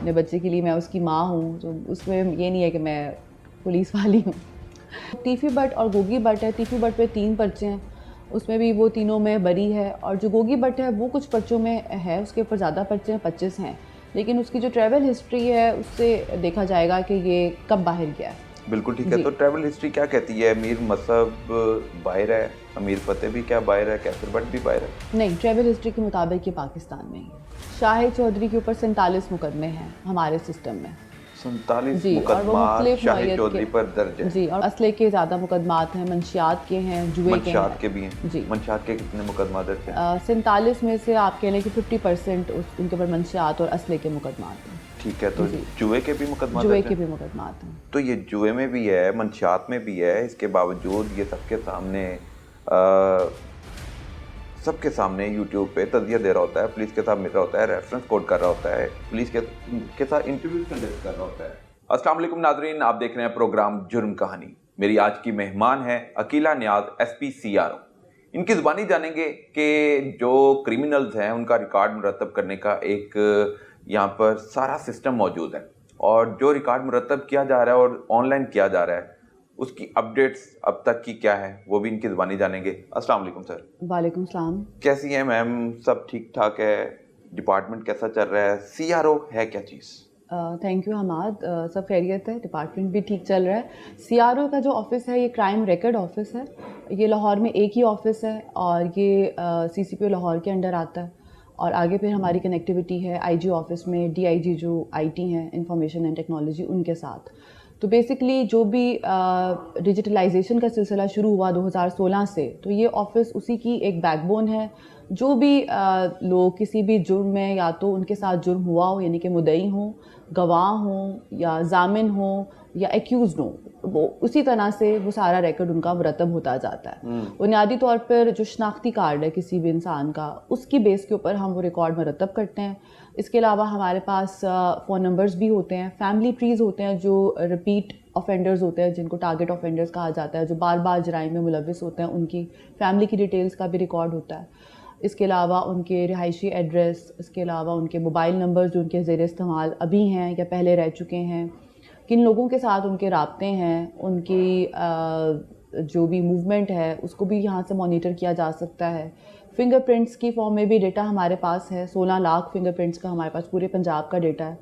अपने बच्चे के लिए, मैं उसकी माँ हूँ, तो उसमें ये नहीं है कि मैं पुलिस वाली हूँ। तीफी बट और गोगी बट है। तीफी बट पे 3 पर्चे हैं, उसमें भी वो तीनों में बरी है, और जो गोगी बट है वो कुछ पर्चों में है, उसके ऊपर ज़्यादा पर्चे हैं, 25 हैं, लेकिन उसकी जो ट्रैवल हिस्ट्री है उससे देखा जाएगा कि ये कब बाहर गया है। बिल्कुल ठीक है। जी। तो ट्रैवल हिस्ट्री क्या कहती है? मीर मसहब बाहर है, अमीर फतेह भी क्या बाहर है, कैसर बट भी बाहर है? नहीं, ट्रैवल हिस्ट्री के मुताबिक ये पाकिस्तान में ही है। शाहिद चौधरी के ऊपर 47 मुकदमे हैं हमारे सिस्टम में। 47 जी, और वो मुकदमात मुख्तलिफ शाहिद नौइयत चौधरी के। पर दर्ज है। जी, और असले के ज़्यादा मुकदमात हैं, मंशियात के हैं, जुए के मंशात हैं। के भी हैं। जी। मंशात के कितने मुकदमा दर्ज हैं? 47 में से आप कह लें कि 50% उनके ऊपर मंशियात और असले के मुकदमात हैं। ठीक है। तो जी। जुए के भी मुकदमा जुए दर्ज के हैं? भी मुकदमात हैं। तो ये जुए में भी है, मंशात में भी है, इसके बावजूद ये सबके सामने यूट्यूब पे तज़िया दे रहा होता है, पुलिस के साथ मिल रहा होता है, रेफरेंस कोट कर रहा होता है, पुलिस के साथ इंटरव्यू कंडक्ट कर रहा होता है। अस्सलाम वालेकुम नाज़रीन, आप देख रहे हैं प्रोग्राम जुर्म कहानी। मेरी आज की मेहमान है अकीला नियाज, एसपी सीआरओ। इनकी ज़ुबानी जानेंगे कि जो क्रिमिनल्स हैं उनका रिकॉर्ड मुरतब करने का एक यहाँ पर सारा सिस्टम मौजूद है, और जो रिकॉर्ड मुरतब किया जा रहा है और ऑनलाइन किया जा रहा है उसकी अपडेट्स अब तक की क्या है वो भी इनकी ज़ुबानी जानेंगे। अस्सलाम वालेकुम सर। वालेकुम सलाम। कैसी हैं मैम? सब ठीक ठाक है? डिपार्टमेंट कैसा चल रहा है? सीआरओ है क्या चीज़? Thank you Hammad. सब खैरियत है, डिपार्टमेंट भी ठीक चल रहा है। सीआरओ का जो ऑफिस है ये क्राइम रिकॉर्ड ऑफिस है। ये लाहौर में एक ही ऑफिस है, और ये सीसीपीओ लाहौर के अंडर आता है, और आगे फिर हमारी कनेक्टिविटी है आईजी ऑफिस में, डीआईजी जो आईटी हैं, इंफॉर्मेशन एंड टेक्नोलॉजी, उनके साथ। तो बेसिकली जो भी डिजिटलाइजेशन का सिलसिला शुरू हुआ 2016 से, तो ये ऑफिस उसी की एक बैकबोन है। जो भी लोग किसी भी जुर्म में, या तो उनके साथ जुर्म हुआ हो, यानी कि मुद्दई हों, गवाह हों, या जामिन हों, या एक्यूज़ हों, वो उसी तरह से वो सारा रिकॉर्ड उनका मुरतब होता जाता है। बुनियादी तौर पर जो शनाख्ती कार्ड है किसी भी इंसान का, उसकी बेस के ऊपर हम वो रिकॉर्ड मुरतब करते हैं। इसके अलावा हमारे पास फ़ोन नंबर्स भी होते हैं, फैमिली ट्रीज़ होते हैं, जो रिपीट ऑफेंडर्स होते हैं, जिनको टारगेट ऑफेंडर्स कहा जाता है, जो बार बार जराइम में मुलविस होते हैं, उनकी फैमिली की डिटेल्स का भी रिकॉर्ड होता है। इसके अलावा उनके रिहायशी एड्रेस, इसके अलावा उनके मोबाइल नंबर जो उनके ज़ेर इस्तेमाल अभी हैं या पहले रह चुके हैं, किन लोगों के साथ उनके राब्ते हैं, उनकी जो भी मूवमेंट है उसको भी यहाँ से मॉनिटर किया जा सकता है। फिंगरप्रिंट्स की फॉर्म में भी डेटा हमारे पास है। 16 लाख फिंगरप्रिंट्स का हमारे पास पूरे पंजाब का डेटा है।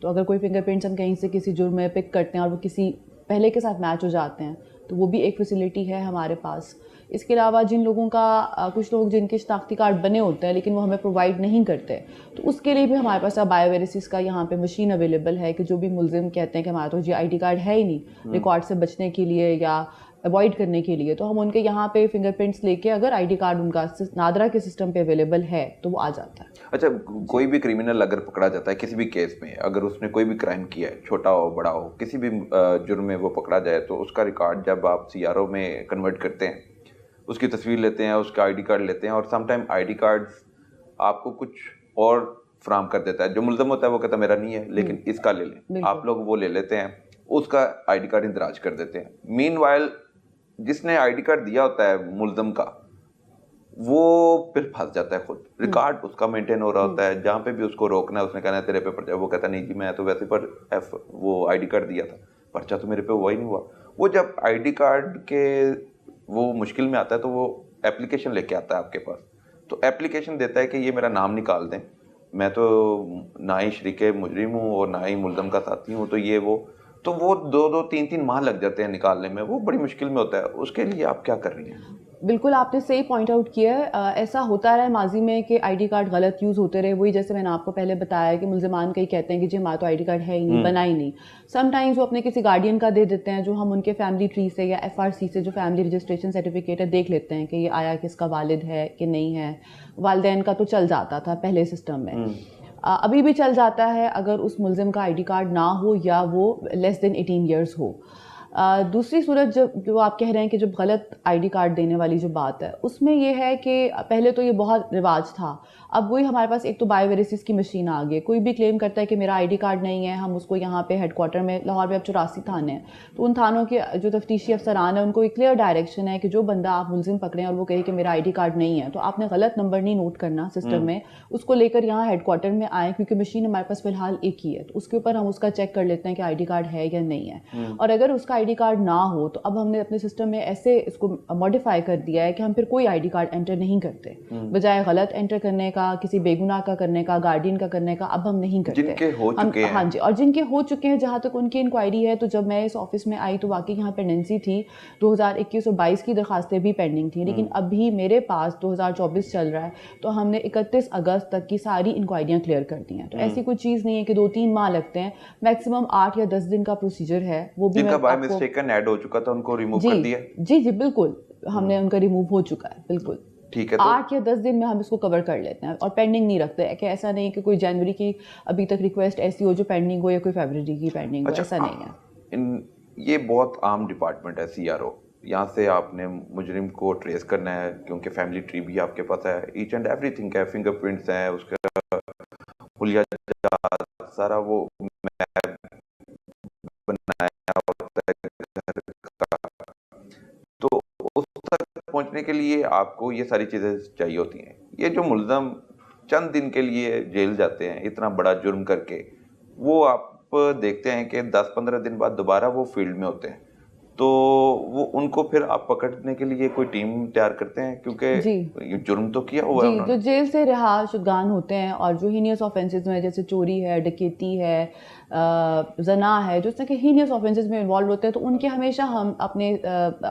तो अगर कोई फिंगरप्रिंट्स हम कहीं से किसी जुर्म में पिक करते हैं और वो किसी पहले के साथ मैच हो जाते हैं, तो वो भी एक फैसिलिटी है हमारे पास। इसके अलावा जिन लोगों का कुछ लोग जिनके शनाख्ती कार्ड बने होते हैं लेकिन वो हमें प्रोवाइड नहीं करते, तो उसके लिए भी हमारे पास बायोवेरिसिस का यहाँ पे मशीन अवेलेबल है, कि जो भी मुलजिम कहते हैं कि हमारा तो जी आईडी कार्ड है ही नहीं रिकॉर्ड से बचने के लिए या अवॉइड करने के लिए, तो हम उनके यहाँ पे फिंगरप्रिंट्स लेके, अगर आईडी कार्ड उनका नादरा के सिस्टम पे अवेलेबल है तो वो आ जाता है। अच्छा, कोई भी क्रिमिनल अगर पकड़ा जाता है किसी भी केस में, अगर उसने कोई भी क्राइम किया है, छोटा हो बड़ा हो, किसी भी जुर्म में वो पकड़ा जाए, तो उसका रिकॉर्ड जब आप सीआरओ में कन्वर्ट करते हैं, उसकी तस्वीर लेते हैं, उसका आईडी कार्ड लेते हैं, और समटाइम आईडी कार्ड आपको कुछ और फ्राहम कर देता है। जो मुल्ज़म होता है वो कहता है मेरा नहीं है, लेकिन इसका ले लें। आप लोग वो ले लेते हैं, उसका आईडी कार्ड इंदराज कर देते हैं। मीनवाइल जिसने आईडी कार्ड दिया होता है मुल्ज़म का, वो फिर फंस जाता है खुद। रिकॉर्ड उसका मेंटेन हो रहा होता है, जहाँ पे भी उसको रोकना है, उसने कहना है तेरे पे पर्चा, वो कहता नहीं जी मैं तो वैसे पर वो आईडी कार्ड दिया था, पर्चा तो मेरे पे हुआ ही नहीं हुआ। वो जब आईडी कार्ड के वो मुश्किल में आता है तो वो एप्लीकेशन लेके आता है आपके पास, तो एप्लीकेशन देता है कि ये मेरा नाम निकाल दें, मैं तो ना ही शरीके मुजरिम हूँ और ना ही मुल्ज़म का साथी हूँ, तो ये वो 2-2 3-3 माह लग जाते हैं निकालने में, वो बड़ी मुश्किल में होता है। उसके लिए आप क्या कर रही हैं? बिल्कुल, आपने सही पॉइंट आउट किया है। ऐसा होता रहा है माजी में कि आईडी कार्ड गलत यूज़ होते रहे। वही जैसे मैंने आपको पहले बताया कि मुल्ज़िमान कई कहते हैं कि जी हमारा तो आईडी कार्ड है ही नहीं, बना ही नहीं। समटाइम्स वो अपने किसी गार्डियन का दे देते हैं, जो हम उनके फैमिली ट्री से या एफआरसी से, जो फैमिली रजिस्ट्रेशन सर्टिफिकेट है, देख लेते हैं कि ये आया किसका वालिद है कि नहीं है। वालिदैन का तो चल जाता था पहले सिस्टम में, अभी भी चल जाता है अगर उस मुल्ज़िम का आईडी कार्ड ना हो या वो लेस देन 18 ईयर्स हो। दूसरी सूरत जो आप कह रहे हैं कि जब गलत आईडी कार्ड देने वाली जो बात है, उसमें ये है कि पहले तो ये बहुत रिवाज था। अब वही हमारे पास एक तो बायोवेरिसिस की मशीन आ गई, कोई भी क्लेम करता है कि मेरा आईडी कार्ड नहीं है, हम उसको यहाँ पे हेडक्वार्टर में लाहौर में अब 84 थाने हैं, तो उन थानों के जो तफ्तीशी अफसरान है उनको एक क्लियर डायरेक्शन है कि जो बंदा आप मुलजिम पकड़ें और वो कहे कि मेरा आईडी कार्ड नहीं है, तो आपने गलत नंबर नहीं नोट करना सिस्टम में, उसको लेकर यहाँ हेडक्वार्टर में आए, क्योंकि मशीन हमारे पास फिलहाल एक ही है, तो उसके ऊपर हम उसका चेक कर लेते हैं कि आईडी कार्ड है या नहीं है। और अगर उसका आईडी कार्ड ना हो तो अब हमने अपने सिस्टम में ऐसे इसको मॉडिफाई कर दिया है कि हम फिर कोई आईडी कार्ड एंटर नहीं करते, बजाय गलत एंटर करने का, किसी बेगुनाह का करने का, गार्डियन का करने का, अब हम नहीं करते। जिनके हो चुके हैं, हाँ जी, और जिनके हो चुके हैं, जहाँ तक उनकी इंक्वायरी है, तो जब मैं इस ऑफिस में आई तो वाकई यहाँ पेंडेंसी थी, 2021 और 22 की दरखास्तें भी पेंडिंग थी, लेकिन अभी मेरे पास 2024 चल रहा है, तो हमने 31 अगस्त तक की सारी इंक्वायरियाँ क्लियर कर दी हैं। तो ऐसी कोई चीज़ नहीं है कि 2-3 माह लगते हैं, मैक्सिमम 8 या 10 दिन का प्रोसीजर है। वो भी जिनका बाय मिस्टेकन ऐड हो चुका था उनको रिमूव कर दिया? जी बिल्कुल, हमने उनका रिमूव हो चुका है, बिल्कुल। ठीक है, तो 8 या 10 दिन में हम इसको कवर कर लेते हैं और पेंडिंग नहीं रखते हैं, कि ऐसा नहीं कि कोई जनवरी की अभी तक रिक्वेस्ट ऐसी हो जो पेंडिंग हो या कोई फरवरी की पेंडिंग हो, ऐसा नहीं है। ये बहुत आम डिपार्टमेंट है सीआरओ, यहाँ से आपने मुजरिम को ट्रेस करना है, क्योंकि फैमिली ट्री भी आपके पास है, ईच एंड एवरीथिंग है, फिंगरप्रिंट्स हैं, उसका हुलिया सारा वो मैप बनाया होता है घर का, तो उस तक पहुंचने के लिए आपको ये सारी चीजें चाहिए होती हैं। ये जो मुल्ज़म चंद दिन के लिए जेल जाते हैं इतना बड़ा जुर्म करके, वो आप देखते हैं कि 10-15 दिन बाद दोबारा वो फील्ड में होते हैं, तो वो उनको फिर आप पकड़ने के लिए कोई टीम तैयार करते हैं, क्योंकि ये जुर्म तो किया हुआ है जी, उन्होंने। जो जेल से रिहा शुदगान होते हैं और जो हीनियस ऑफेंसेस में, जैसे चोरी है, डकैती है, जना है, जो इस तरह के हीनियस ऑफेंसेस में इन्वॉल्व होते हैं, तो उनके हमेशा हम अपने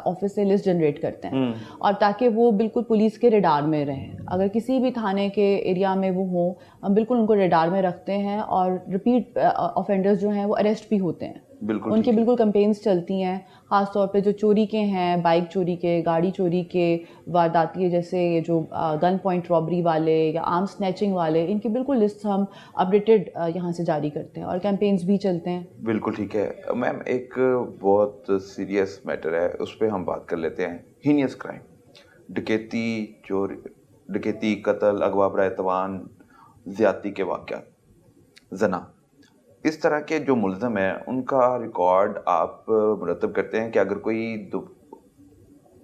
ऑफिस से लिस्ट जनरेट करते हैं, और ताकि वो बिल्कुल पुलिस के रेडार में रहें। अगर किसी भी थाने के एरिया में वो हों, हम बिल्कुल उनको रेडार में रखते हैं, और रिपीट ऑफेंडर्स जो हैं वो अरेस्ट भी होते हैं, उनकी बिल्कुल कैंपेन्स चलती हैं, ख़ास तौर पे जो चोरी के हैं, बाइक चोरी के, गाड़ी चोरी के, वारदाती जैसे ये जो गन पॉइंट रॉबरी वाले या आर्म स्नैचिंग वाले, इनकी बिल्कुल लिस्ट हम अपडेटेड यहाँ से जारी करते हैं, और कैंपेन्स भी चलते हैं। बिल्कुल ठीक है मैम, एक बहुत सीरियस मैटर है, उस पर हम बात कर लेते हैं। हीनियस क्राइम, डकैती, चोरी, डकैती, कत्ल, अगवा बराए तवान, ज़्यादती के वाक़यात, जना, इस तरह के जो मुल्ज़म हैं उनका रिकॉर्ड आप मुरतब करते हैं कि अगर कोई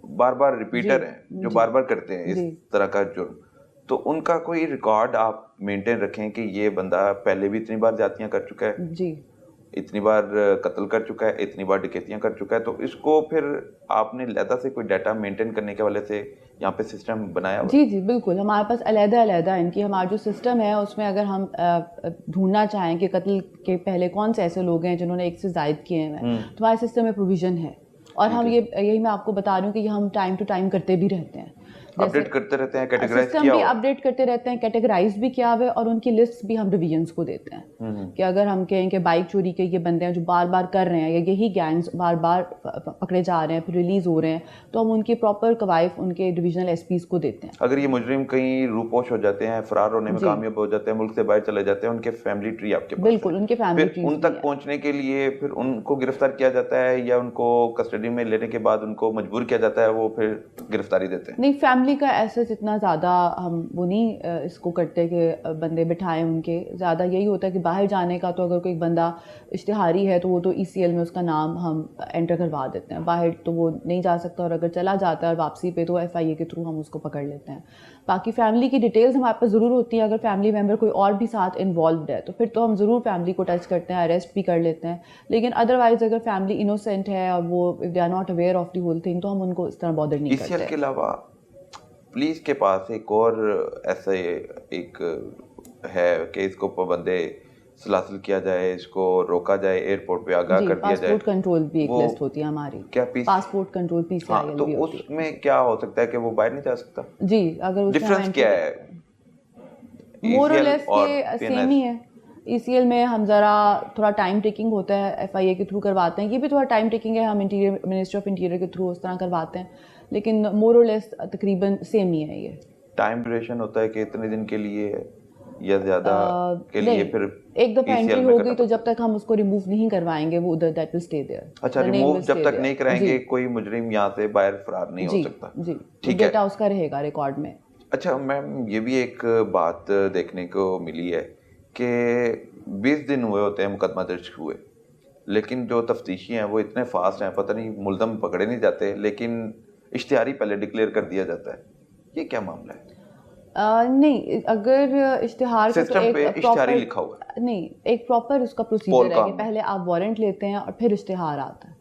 बार बार रिपीटर हैं जो बार बार करते हैं इस तरह का जुर्म, तो उनका कोई रिकॉर्ड आप मेंटेन रखें कि ये बंदा पहले भी इतनी बार ज़्यादतियाँ कर चुका है जी, इतनी बार कत्ल कर चुका है, इतनी बार डकैतियाँ कर चुका है, तो इसको फिर आपने अलहदा से कोई डाटा मेंटेन करने के वाले से यहाँ पे सिस्टम बनाया हुआ? जी बिल्कुल, हमारे पास अलहदा इनकी हमारा जो सिस्टम है उसमें अगर हम ढूंढना चाहें कि कत्ल के पहले कौन से ऐसे लोग हैं जिन्होंने एक से ज़ायद किए हैं, तो हमारे सिस्टम में प्रोविज़न है, और हम यही मैं आपको बता रही हूँ कि ये हम टाइम टू टाइम करते भी रहते हैं, अपडेट करते रहते हैं, कैटेगराइज किया भी अपडेट करते रहते हैं, कैटेगराइज भी किया हुआ है, और उनकी लिस्ट भी हम डिवीजन्स को देते हैं कि अगर हम कहें कि बाइक चोरी के ये बंदे हैं जो बार बार कर रहे हैं, या यही गैंग्स बार बार पकड़े जा रहे हैं फिर रिलीज हो रहे हैं, तो हम उनकी प्रॉपर कवायफ उनके डिविजनल एसपीज को देते हैं। अगर ये मुजरिम कहीं रूपोश हो जाते हैं, फरार होने में कामयाब हो जाते हैं, मुल्क से बाहर चले जाते हैं, उनके फैमिली ट्री आपके पास? बिल्कुल, उनके फैमिली ट्री उन तक पहुंचने के लिए फिर उनको गिरफ्तार किया जाता है, या उनको कस्टडी में लेने के बाद उनको मजबूर किया जाता है, वो फिर गिरफ्तारी देते हैं? नहीं, फैमिली का ऐसे इतना ज़्यादा हम वो नहीं इसको करते कि बंदे बिठाएं, उनके ज़्यादा यही होता है कि बाहर जाने का, तो अगर कोई बंदा इश्तिहारी है तो वो तो ECL में उसका नाम हम एंटर करवा देते हैं, बाहर तो वो नहीं जा सकता, और अगर चला जाता है और वापसी पे तो FIA के थ्रू हम उसको पकड़ लेते हैं। बाकी फैमिली की डिटेल्स हमारे पास ज़रूर होती है, अगर फैमिली मेम्बर कोई और भी साथ इन्वॉल्व है तो फिर तो हम ज़रूर फैमिली को टच करते हैं, अरेस्ट भी कर लेते हैं, लेकिन अदरवाइज़ अगर फैमिली इनोसेंट है और वो if they are not aware of the whole thing, तो हम उनको इस तरह बॉदर नहीं करते। ECL के अलावा पुलिस के पास एक और ऐसे एक है कि इसको पाबंदे सलासिल किया जाए, इसको रोका जाए, एयरपोर्ट पे आगाह कर दिया जाए। पासपोर्ट कंट्रोल भी एक लिस्ट होती है हमारी। क्या पासपोर्ट कंट्रोल PCIL तो उसमें क्या हो सकता है कि वो बाहर नहीं जा सकता? जी, अगर डिफरेंस क्या है? मोर और लेस के सेम ही है। ECL में हम ज़रा थोड़ा टाइम टेकिंग होता है, FIA के थ्रू करवाते हैं, ये भी थोड़ा टाइम टेकिंग है, हम मिनिस्ट्री ऑफ इंटीरियर के थ्रू उस तरह करवाते हैं, लेकिन मोर और लेस तकरीबन सेम ही है। ये टाइम ड्यूरेशन होता है कि इतने दिन के लिए या ज़्यादा के लिए नहीं, फिर एक दफ़ा ECL एंट्री में हो करना गई तो पड़ता जब तक हम उसको रिमूव नहीं करवाएंगे वो उधर दैट विल स्टे देयर, अच्छा, द नेम रिमूव विल जब स्टे तक नहीं देयर। कराएंगे जी कोई मुजरिम यहाँ से बाहर फरार नहीं हो जी सकता। जी, वो ठीक है। डेटा उसका रहेगा रिकॉर्ड में। अच्छा मैम, ये भी एक बात देखने को मिली है कि 20 दिन हुए होते हैं मुकदमा दर्ज हुए, लेकिन जो तफ्तीशी हैं वो इतने फास्ट हैं, पता नहीं मुलज़म पकड़े नहीं जाते, लेकिन इश्तिहारी पहले डिक्लेयर कर दिया जाता है। ये क्या मामला है? नहीं, अगर इश्तिहार का तो सिस्टम एक पे इश्तिहारी प्रॉपर, लिखा हुआ है, नहीं, एक प्रॉपर उसका पोल प्रोसीजर है कि काम में। पहले आप वारंट लेते हैं और फिर इश्तिहार आता है।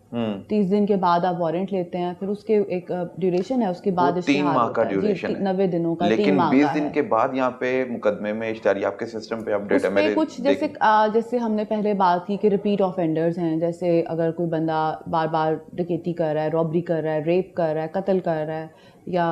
30 दिन के बाद आप वारंट लेते हैं, फिर उसके एक ड्यूरेशन है, उसके वो बाद 3 इश्तिहार माह का होता है। जी, ड्यूरेशन है, 90 दिनों का, 3 लेकिन माह 20 का दिन है। के बाद यहाँ पे मुकदमे में इश्तिहारी आपके सिस्टम पे अपडेट है उसपे मेरे कुछ जैसे जैसे हमने पहले बात की कि रिपीट ऑफेंडर्स हैं, जैसे अगर कोई बंदा बार बार डकैती कर रहा है, रॉबरी कर रहा है, रेप कर रहा है, कत्ल कर रहा है, या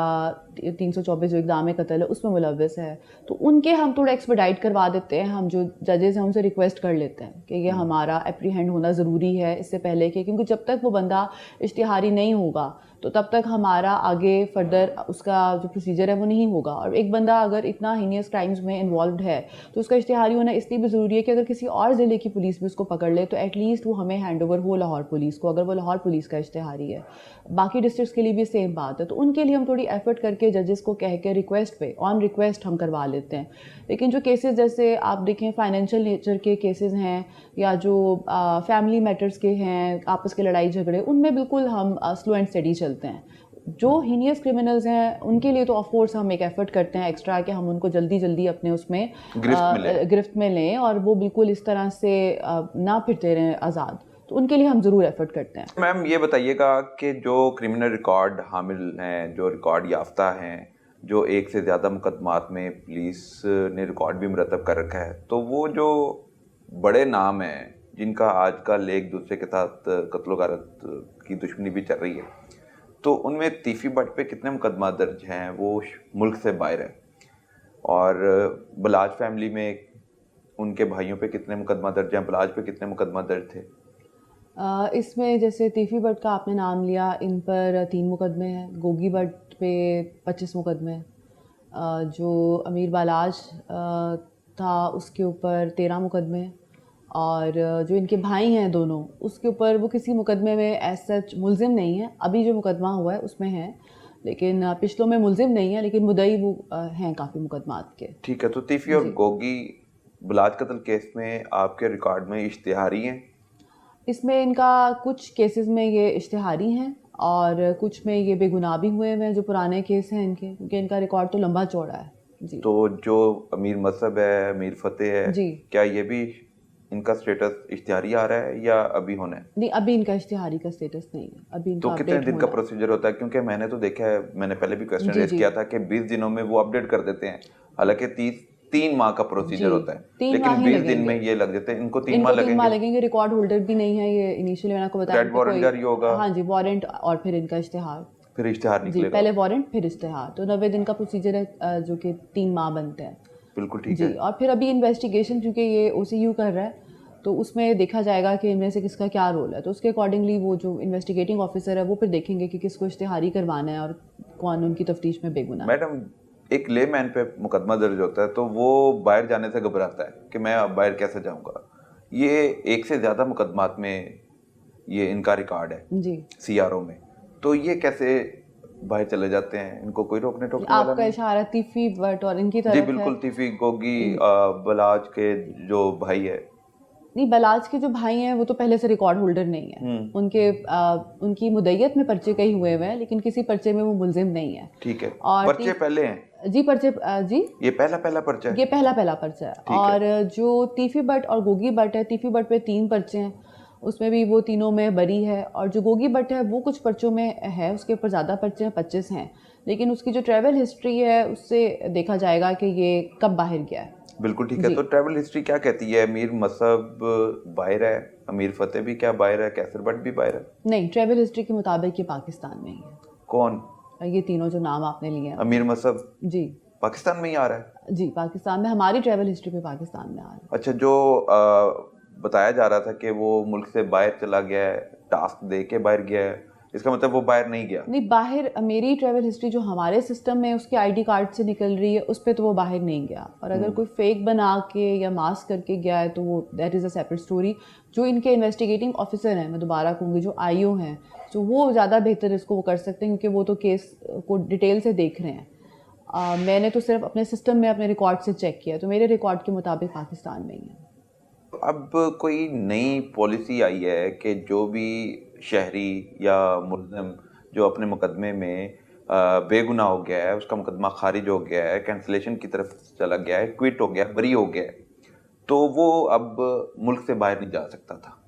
324 जो इक़दाम कत्ल है उसमें मुलव्वस है, तो उनके हम थोड़ा एक्सपेडाइट करवा देते हैं। हम जो जजेस हैं उनसे रिक्वेस्ट कर लेते हैं कि ये हमारा एप्रीहेंड होना ज़रूरी है इससे पहले कि, क्योंकि जब तक वो बंदा इश्तिहारी नहीं होगा तो तब तक हमारा आगे फर्दर उसका जो प्रोसीजर है वो नहीं होगा। और एक बंदा अगर इतना हीनियस क्राइम्स में इन्वॉल्व है तो उसका इश्तिहारी होना इसलिए भी ज़रूरी है कि अगर किसी और ज़िले की पुलिस भी उसको पकड़ ले तो एटलीस्ट वो हमें हैंड ओवर हो लाहौर पुलिस को, अगर वो लाहौर पुलिस का इश्तिहारी है। बाकी डिस्ट्रिक्ट्स के लिए भी सेम बात है, तो उनके लिए हम थोड़ी एफर्ट करके जजेस को कह के रिक्वेस्ट पे ऑन रिक्वेस्ट हम करवा लेते हैं। लेकिन जो केसेस जैसे आप देखें फाइनेंशियल नेचर के केसेस हैं या जो फैमिली मैटर्स के हैं, आपस के लड़ाई झगड़े, उनमें बिल्कुल हम स्लो एंड स्टडी चलते हैं। जो हीनियस क्रिमिनल्स हैं उनके लिए तो ऑफ कोर्स हम एक एफर्ट करते हैं एक्स्ट्रा कि हम उनको जल्दी जल्दी अपने उसमें गिरफ्त में लें और वो बिल्कुल इस तरह से ना फिरते रहें आज़ाद, तो उनके लिए हम ज़रूर एफर्ट करते हैं। मैम ये बताइएगा कि जो क्रिमिनल रिकॉर्ड हामिल हैं, जो रिकॉर्ड याफ्ता हैं, जो एक से ज़्यादा मुकदमात में पुलिस ने रिकॉर्ड भी मुरतब कर रखा है, तो वो जो बड़े नाम हैं जिनका आजकल एक दूसरे के साथ कत्लो गारत की दुश्मनी भी चल रही है, तो उनमें तीफी बट पे कितने मुकदमा दर्ज हैं, वो मुल्क से बाहर है, और बलाज फैमिली में उनके भाइयों पे कितने मुकदमा दर्ज हैं, बलाज पे कितने मुकदमा दर्ज थे? इसमें जैसे तीफी बट का आपने नाम लिया, इन पर 3 मुकदमे हैं, गोगी बट पे 25 मुकदमे हैं, जो अमीर बालाज था उसके ऊपर 13 मुकदमे हैं, और जो इनके भाई हैं दोनों उसके ऊपर वो किसी मुकदमे में एज सच मुलजिम नहीं है। अभी जो मुकदमा हुआ है उसमें हैं, लेकिन पिछलों में मुलजिम नहीं है, लेकिन मुद्दई वो हैं काफ़ी मुकदमात के। ठीक है, तो तीफी और गोगी बलाज कत्ल केस में आपके रिकॉर्ड में इश्तिहारी हैं? इसमें इनका कुछ केसेस में ये इश्तिहारी हैं और कुछ में ये बेगुनाह भी हुए हैं, जो पुराने केस हैं इनके, क्योंकि इनका रिकॉर्ड तो लंबा चौड़ा है। जी। तो जो अमीर मसहब है, अमीर फतेह है, जी, क्या ये भी इनका स्टेटस इश्तिहारी आ रहा है या अभी होना है? नहीं, अभी इनका इश्तिहारी का स्टेटस नहीं है, अभी इनका तो कितने अपडेट दिन का होना है। प्रोसीजर होता है? क्योंकि मैंने तो देखा है, मैंने पहले भी क्वेश्चन जी रेज जी किया था कि 20 दिनों में वो अपडेट कर देते हैं, हालांकि 3 माह का प्रोसीजर जी, होता है, 3 माह लेकिन ही 20 दिन लगेंगे। में ये लग जाते हैं। इनको 3 माह इनको 3 माह लगेंगे? लगेंगे, रिकॉर्ड होल्डर भी नहीं है ये, इनिशियली मैंने आपको बताया रेड कि वारंट कोई, जारी होगा, हाँ जी, वारंट और फिर इनका इश्तिहार। फिर इश्तिहार जी, निकलेगा। पहले वारंट फिर इश्तिहार, तो 90 दिन का प्रोसीजर है, जो कि 3 माह बनते हैं। बिल्कुल ठीक जी, है। और फिर अभी इन्वेस्टिगेशन क्योंकि ये OCU कर रहा है तो उसमें देखा जाएगा कि इनमें से किसका क्या रोल है, तो उसके अकॉर्डिंगली वो जो इन्वेस्टिगेटिंग ऑफिसर है वो फिर देखेंगे कि किसको इश्तिहारी करवाना है और कौन उनकी तफ्तीश में बेगुनाह है। मैडम, एक लेमैन पे मुकदमा दर्ज होता है तो वो बाहर जाने से घबराता है कि मैं अब बाहर कैसे जाऊंगा। ये एक से ज़्यादा मुकदमात में ये इनका रिकॉर्ड है जी, CRO में, तो ये कैसे बाहर चले जाते हैं? इनको कोई रोकने टोकने वाला आपका नहीं? इशारा तीफी बट और इनकी जी तरफ है। बिल्कुल, तीफी गोगी बलाज के जो भाई है। नहीं, बलाज के जो भाई हैं वो तो पहले से रिकॉर्ड होल्डर नहीं है, उनकी मुद्दईयत में पर्चे कई हुए हुए हैं, लेकिन किसी पर्चे में वो मुलजिम नहीं है। ठीक है, और पर्चे पहले हैं? जी, पर्चे जी, ये पहला पर्चा है? ये पहला पर्चा है। और जो तीफी बट और गोगी बट है, तीफी बट पे 3 पर्चे हैं, उसमें भी वो तीनों में बरी है, और जो गोगी बट है वो कुछ पर्चों में है, उसके ऊपर ज़्यादा पर्चे हैं, 25 हैं, लेकिन उसकी जो ट्रैवल हिस्ट्री है उससे देखा जाएगा कि ये कब बाहर गया है। बिल्कुल ठीक है। तो ट्रैवल हिस्ट्री क्या कहती है? अमीर मसहब बाहर है, अमीर फतेह भी क्या बाहर है, कैसर बट भी बाहर है? नहीं, ट्रैवल हिस्ट्री के मुताबिक ये पाकिस्तान में ही है। कौन? ये तीनों जो नाम आपने लिए हैं। अमीर मसहब जी पाकिस्तान में ही आ रहा है? जी, पाकिस्तान में, हमारी ट्रैवल हिस्ट्री पे पाकिस्तान में आ रहा है। अच्छा, जो बताया जा रहा था कि वो मुल्क से बाहर चला गया है, टास्क दे के बाहर गया है, इसका मतलब वो बाहर नहीं गया। नहीं, बाहर मेरी ट्रैवल हिस्ट्री जो हमारे सिस्टम में उसके आईडी कार्ड से निकल रही है उस पर तो वो बाहर नहीं गया। और अगर कोई फेक बना के या मास्क करके गया है तो वो that is a separate story. जो इनके इन्वेस्टिगेटिंग ऑफिसर हैं, मैं दोबारा कहूँगी, जो आईओ हैं, तो वो ज़्यादा बेहतर इसको वो कर सकते हैं, क्योंकि वो तो केस को डिटेल से देख रहे हैं। मैंने तो सिर्फ अपने सिस्टम में अपने रिकॉर्ड से चेक किया, तो मेरे रिकॉर्ड के मुताबिक पाकिस्तान में ही है। अब कोई नई पॉलिसी आई है कि जो भी शहरी या मुल्ज़िम जो अपने मुकदमे में बेगुनाह हो गया है, उसका मुकदमा खारिज हो गया है, कैंसलेशन की तरफ चला गया है, क्विट हो गया है, बरी हो गया है, तो वो अब मुल्क से बाहर नहीं जा सकता था।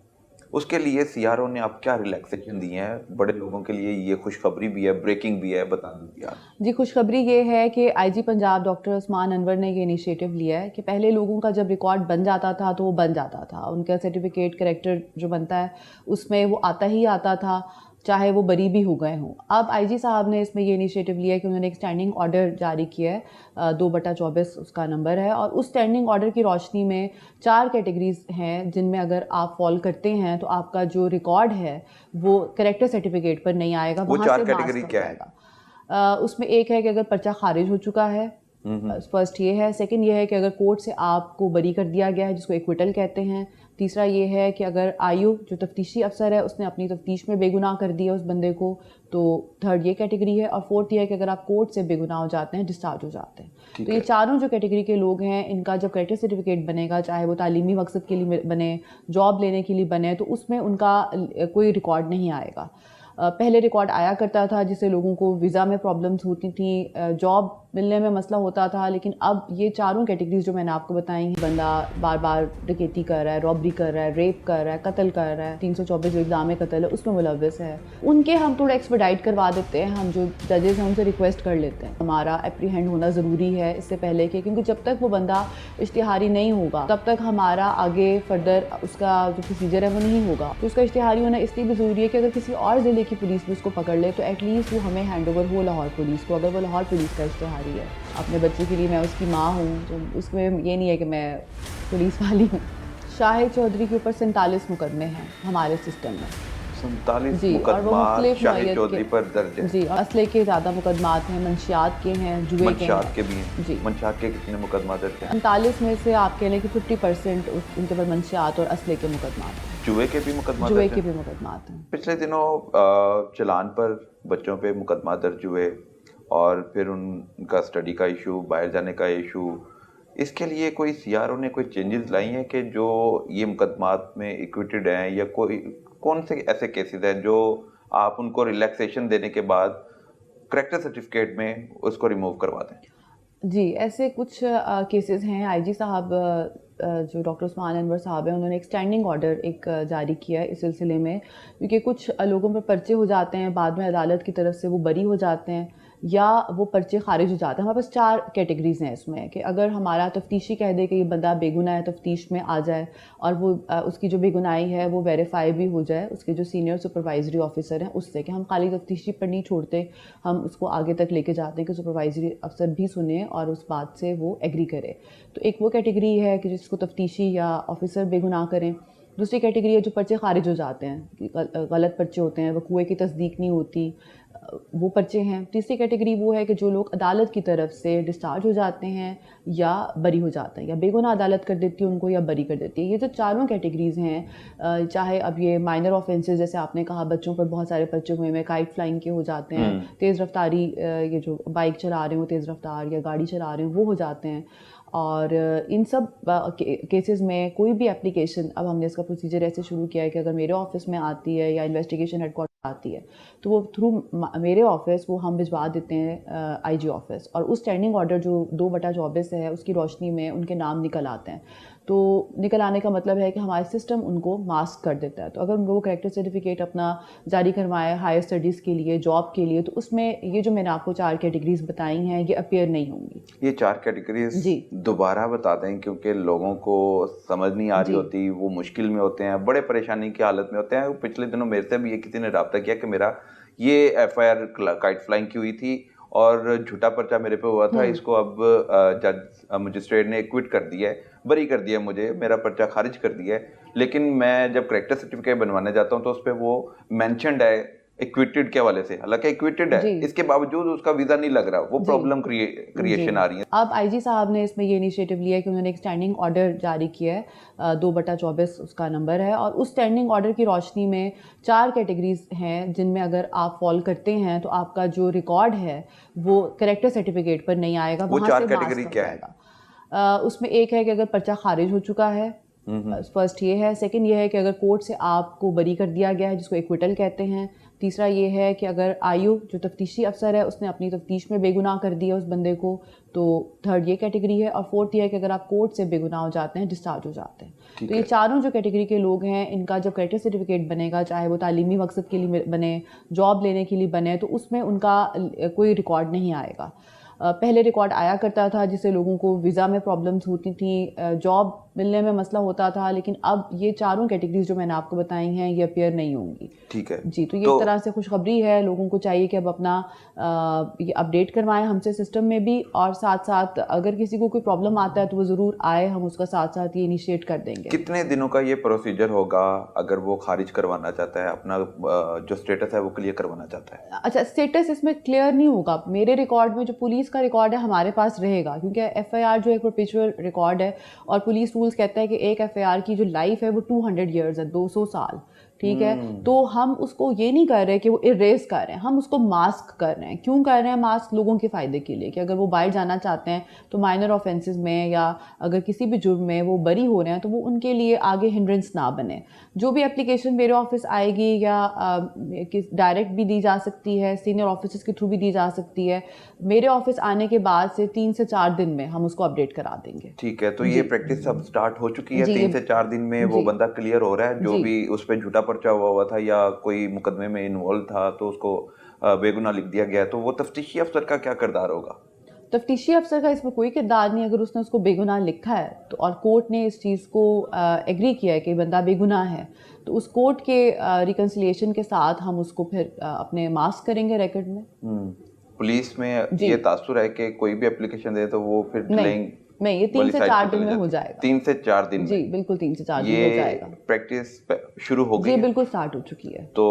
उसके लिए सीआरओ ने अब क्या रिलैक्सेशन दी है? बड़े लोगों के लिए ये खुशखबरी भी है, ब्रेकिंग भी है, बता दीजिए आप। जी, खुशखबरी ये है कि आईजी पंजाब डॉक्टर उस्मान अनवर ने ये इनिशिएटिव लिया है कि पहले लोगों का जब रिकॉर्ड बन जाता था तो वो बन जाता था, उनका सर्टिफिकेट करेक्टर जो बनता है उसमें वो आता ही आता था, चाहे वो बरी भी हो गए हों। अब आईजी साहब ने इसमें ये इनिशिएटिव लिया है कि उन्होंने एक स्टैंडिंग ऑर्डर जारी किया है, 2/24 उसका नंबर है, और उस स्टैंडिंग ऑर्डर की रोशनी में 4 कैटेगरीज हैं जिनमें अगर आप फॉल करते हैं तो आपका जो रिकॉर्ड है वो करेक्टर सर्टिफिकेट पर नहीं आएगा, वो वहाँ 4 से कैटेगरी मार्क्स कट क्या है? जाएगा। उसमें एक है कि अगर पर्चा खारिज हो चुका है, फर्स्ट ये है। सेकंड ये है कि अगर कोर्ट से आपको बरी कर दिया गया है, जिसको एक्विटल कहते हैं। तीसरा ये है कि अगर आयु जो तफ्तीशी अफसर है उसने अपनी तफ्तीश में बेगुनाह कर दिया उस बंदे को, तो थर्ड ये कैटेगरी है। और फोर्थ ये है कि अगर आप कोर्ट से बेगुनाह हो जाते हैं, डिस्चार्ज हो जाते हैं। तो ये चारों जो कैटेगरी के लोग हैं, इनका जब करेक्टर सर्टिफिकेट बनेगा, चाहे वो तालीमी मकसद के लिए बने, जॉब लेने के लिए बने, तो उसमें उनका कोई रिकॉर्ड नहीं आएगा। पहले रिकॉर्ड आया करता था जिससे लोगों को वीज़ा में प्रॉब्लम्स होती थी, जॉब मिलने में मसला होता था। लेकिन अब ये चारों कैटेगरीज जो मैंने आपको बताई हैं, बंदा बार बार डकैती कर रहा है, रॉबरी कर रहा है, रेप कर रहा है, कत्ल कर रहा है, 324 जो इल्ज़ाम कत्ल है उसमें मुलव्वस है, उनके हम थोड़ा एक्सपेडाइट करवा देते हैं। हम जो जजेस हैं उनसे रिक्वेस्ट कर लेते हैं, हमारा एप्रीहेंड होना ज़रूरी है इससे पहले कि, क्योंकि जब तक वो बंदा इश्तिहारी नहीं होगा तब तक हमारा आगे फर्दर उसका जो प्रोसीजर है वो नहीं होगा। तो उसका इश्तिहारी होना इसलिए भी ज़रूरी है कि अगर किसी और ज़िले की पुलिस भी उसको पकड़ ले तो एटलीस्ट वो हमें हैंड ओवर हो लाहौर पुलिस को, अगर वो लाहौर पुलिस का इश्तिहारी है। अपने बच्चे के लिए मैं उसकी माँ हूँ, तो उसमें ये नहीं है कि मैं पुलिस वाली हूँ। शाहिद चौधरी के ऊपर 47 मुकदमे हैं हमारे सिस्टम में। 47 जी, और वो मुकदमा मुख्तलिफ शाहिद नौइयत चौधरी के, पर दर्ज है। जी, और असले के ज़्यादा मुकदमात हैं, मंशियात के हैं, जुए के मंशियात के हैं। भी हैं। जी, मंशियात के कितने मुकदमा दर्ज हैं? 39 में से आप कह लें कि 50% उनके ऊपर मंशियात और असले के मुकदमात हैं। जुए के भी मुकदमा जुए दर्ज के हैं? भी मुकदमात हैं। पिछले दिनों चालान पर बच्चों पे मुकदमा दर्ज हुए और फिर उनका स्टडी का इशू, बाहर जाने का इशू, इसके लिए कोई सीआरओ ने कोई चेंजेस लाई हैं कि जो ये मुकदमात में इक्विटेड हैं, या कोई कौन से ऐसे केसेस हैं जो आप उनको रिलैक्सेशन देने के बाद करेक्टर सर्टिफिकेट में उसको रिमूव करवा दें? जी, ऐसे कुछ केसेस हैं। आईजी साहब जो डॉक्टर उस्मान अनवर साहब हैं, उन्होंने एक स्टैंडिंग ऑर्डर जारी किया है इस सिलसिले में, क्योंकि कुछ लोगों पर पर्चे हो जाते हैं, बाद में अदालत की तरफ से वो बरी हो जाते हैं या वो पर्चे खारिज हो जाते हैं। हमारे पास 4 कैटेगरीज़ हैं इसमें, कि अगर हमारा तफ्तीशी कह दे कि ये बंदा बेगुनाह है, तफ्तीश में आ जाए और वो उसकी जो बेगुनाही है वो वेरीफाई भी हो जाए उसके जो सीनियर सुपरवाइजरी ऑफिसर हैं उससे, कि हम खाली तफ्तीशी पर नहीं छोड़ते, हम उसको आगे तक लेके जाते हैं कि सुपरवाइजरी अफसर भी सुने और उस बात से वो एग्री करे। तो एक वो कैटेगरी है कि जिसको तफ्तीशी या ऑफिसर बेगुनाह करें। दूसरी कैटेगरी है जो पर्चे खारिज हो जाते हैं, गलत पर्चे होते हैं, वकूए की तस्दीक नहीं होती, वो पर्चे हैं। तीसरी कैटेगरी वो है कि जो लोग अदालत की तरफ से डिस्चार्ज हो जाते हैं या बरी हो जाते हैं, या बेगुनाह अदालत कर देती है उनको या बरी कर देती है। ये जो चारों कैटेगरीज़ हैं, चाहे अब ये माइनर ऑफेंसेस जैसे आपने कहा, बच्चों पर बहुत सारे पर्चे हुए हैं, काइट फ्लाइंग के हो जाते हैं, तेज़ रफ्तारी, ये जो बाइक चला रहे हो तेज़ रफ्तार या गाड़ी चला रहे हो वो हो जाते हैं। और इन सब केसेस में कोई भी एप्लीकेशन, अब हमने इसका प्रोसीजर ऐसे शुरू किया है कि अगर मेरे ऑफिस में आती है या इन्वेस्टिगेशन हेडक्वार्टर आती है तो वो थ्रू मेरे ऑफिस वो हम भिजवा देते हैं आईजी ऑफिस, और उस स्टैंडिंग ऑर्डर जो 2/24 है उसकी रोशनी में उनके नाम निकल आते हैं। तो निकल आने का मतलब है कि हमारा सिस्टम उनको मास्क कर देता है। तो अगर उनको वो करेक्टर सर्टिफिकेट अपना जारी करवाए हायर स्टडीज़ के लिए, जॉब के लिए, तो उसमें ये जो मैंने आपको 4 कैटेगरीज बताई हैं ये अपीयर नहीं होंगी। ये 4 कैटेगरीज दोबारा बता दें, क्योंकि लोगों को समझ नहीं आ रही होती, वो मुश्किल में होते हैं, बड़े परेशानी की हालत में होते हैं। पिछले दिनों मेरे से भी ये किसी ने रब्ता किया कि मेरा ये एफआईआर काइट फ्लाइंग की हुई थी और झूठा पर्चा मेरे पे हुआ था, इसको अब जज मजिस्ट्रेट ने क्विट कर दिया है, बरी कर दिया, मुझे मेरा पर्चा खारिज कर दिया है। लेकिन मैं जब करेक्टर सर्टिफिकेट बनवाने जाता हूँ तो उस पर वो मैंशनड है इक्विटेड के हवाले से, हालांकि इक्विटेड है, जी इसके बावजूद उसका वीजा नहीं लग रहा, वो जी प्रॉब्लम जी। क्रिएशन आ रही है। अब आईजी साहब ने इसमें ये इनिशिएटिव लिया है कि उन्होंने एक स्टैंडिंग ऑर्डर जारी किया है, 2/24 उसका नंबर है, और उस स्टैंडिंग ऑर्डर की रोशनी में 4 कैटेगरीज हैं जिनमें अगर आप फॉल करते हैं तो आपका जो रिकॉर्ड है वो करेक्टर सर्टिफिकेट पर नहीं आएगा, वो वहाँ 4 से कैटेगरी मास्क हो क्या है? जाएगा। उसमें एक है कि अगर पर्चा खारिज हो चुका है, फर्स्ट ये है। सेकंड ये है कि अगर कोर्ट से आपको बरी कर दिया गया है, जिसको एक्विटल कहते हैं। तीसरा ये है कि अगर आयु जो तफ्तीशी अफसर है उसने अपनी तफ्तीश में बेगुनाह कर दिया उस बंदे को, तो थर्ड ये कैटेगरी है। और फोर्थ ये है कि अगर आप कोर्ट से बेगुनाह हो जाते हैं, डिस्चार्ज हो जाते हैं। ठीक तो ये है। चारों जो कैटेगरी के लोग हैं, इनका जब करेक्टर सर्टिफिकेट बनेगा, चाहे वो तालीमी मकसद के लिए बने, जॉब लेने के लिए बने, तो उसमें उनका कोई रिकॉर्ड नहीं आएगा। पहले रिकॉर्ड आया करता था जिससे लोगों को वीज़ा में प्रॉब्लम्स होती थी, जॉब मिलने में मसला होता था, लेकिन अब ये चारों कैटेगरीज जो मैंने आपको बताई हैं ये अपीयर नहीं होंगी। ठीक है। जी, तो ये तो एक तरह से खुशखबरी है। लोगों को चाहिए कि अब अपना ये अपडेट करवाएं हमसे सिस्टम में भी, और साथ साथ अगर किसी को कोई प्रॉब्लम आता है तो वो ज़रूर आए, हम उसका साथ साथ ये इनिशिएट कर देंगे। कितने दिनों का ये प्रोसीजर होगा अगर वो खारिज करवाना चाहता है, अपना जो स्टेटस है वो क्लियर करवाना चाहता है? अच्छा, स्टेटस इसमें क्लियर नहीं होगा। मेरे रिकॉर्ड में जो पुलिस का रिकॉर्ड है हमारे पास रहेगा, क्योंकि एफआईआर जो एक परपेचुअल रिकॉर्ड है, और पुलिस रूल्स कहता है कि एक एफआईआर की जो लाइफ है वो 200 ईयर्स है, 200 साल। ठीक है, तो हम उसको ये नहीं कर रहे कि वो इरेज कर रहे हैं, हम उसको मास्क कर रहे हैं। क्यों कर रहे हैं मास्क? लोगों के फ़ायदे के लिए, कि अगर वो बाहर जाना चाहते हैं तो माइनर ऑफेंसेस में या अगर किसी भी जुर्म में वो बरी हो रहे हैं तो वो उनके लिए आगे हिंड्रेंस ना बने। जो भी एप्लीकेशन मेरे ऑफिस आएगी या डायरेक्ट भी दी जा सकती है, सीनियर ऑफिसर्स के थ्रू भी दी जा सकती है, मेरे ऑफिस आने के बाद से 3 से 4 दिन में हम उसको अपडेट करा देंगे। ठीक है, तो ये प्रैक्टिस अब स्टार्ट हो चुकी है, जी, 3 से 4 दिन में वो जी बंदा क्लियर हो रहा है, जो जी भी उस पे झूठा पर्चा हुआ था या कोई मुकदमे में इन्वॉल्व था तो उसको बेगुनाह लिख दिया गया, तो वो तफ्तीशी अफसर का क्या किरदार होगा? तफ्तीशी अफसर का इसमें कोई किरदार नहीं। अगर उसने उसको बेगुनाह लिखा है तो, और कोर्ट ने इस चीज़ को एग्री किया है कि बंदा बेगुनाह है, तो उस कोर्ट के रिकन्सिलिएशन के साथ हम उसको फिर अपने मार्क्स करेंगे रिकॉर्ड में। पुलिस में जी ये तासुर है कि कोई भी एप्लीकेशन दे तो वो फिर नहीं डिलेइंग नहीं, ये 3 से 4 दिन में हो जाएगा। 3 से 4 दिन जी में बिल्कुल 3 से 4 दिन में हो ये जाएगा। प्रैक्टिस शुरू हो गई जी है? बिल्कुल स्टार्ट हो चुकी है। तो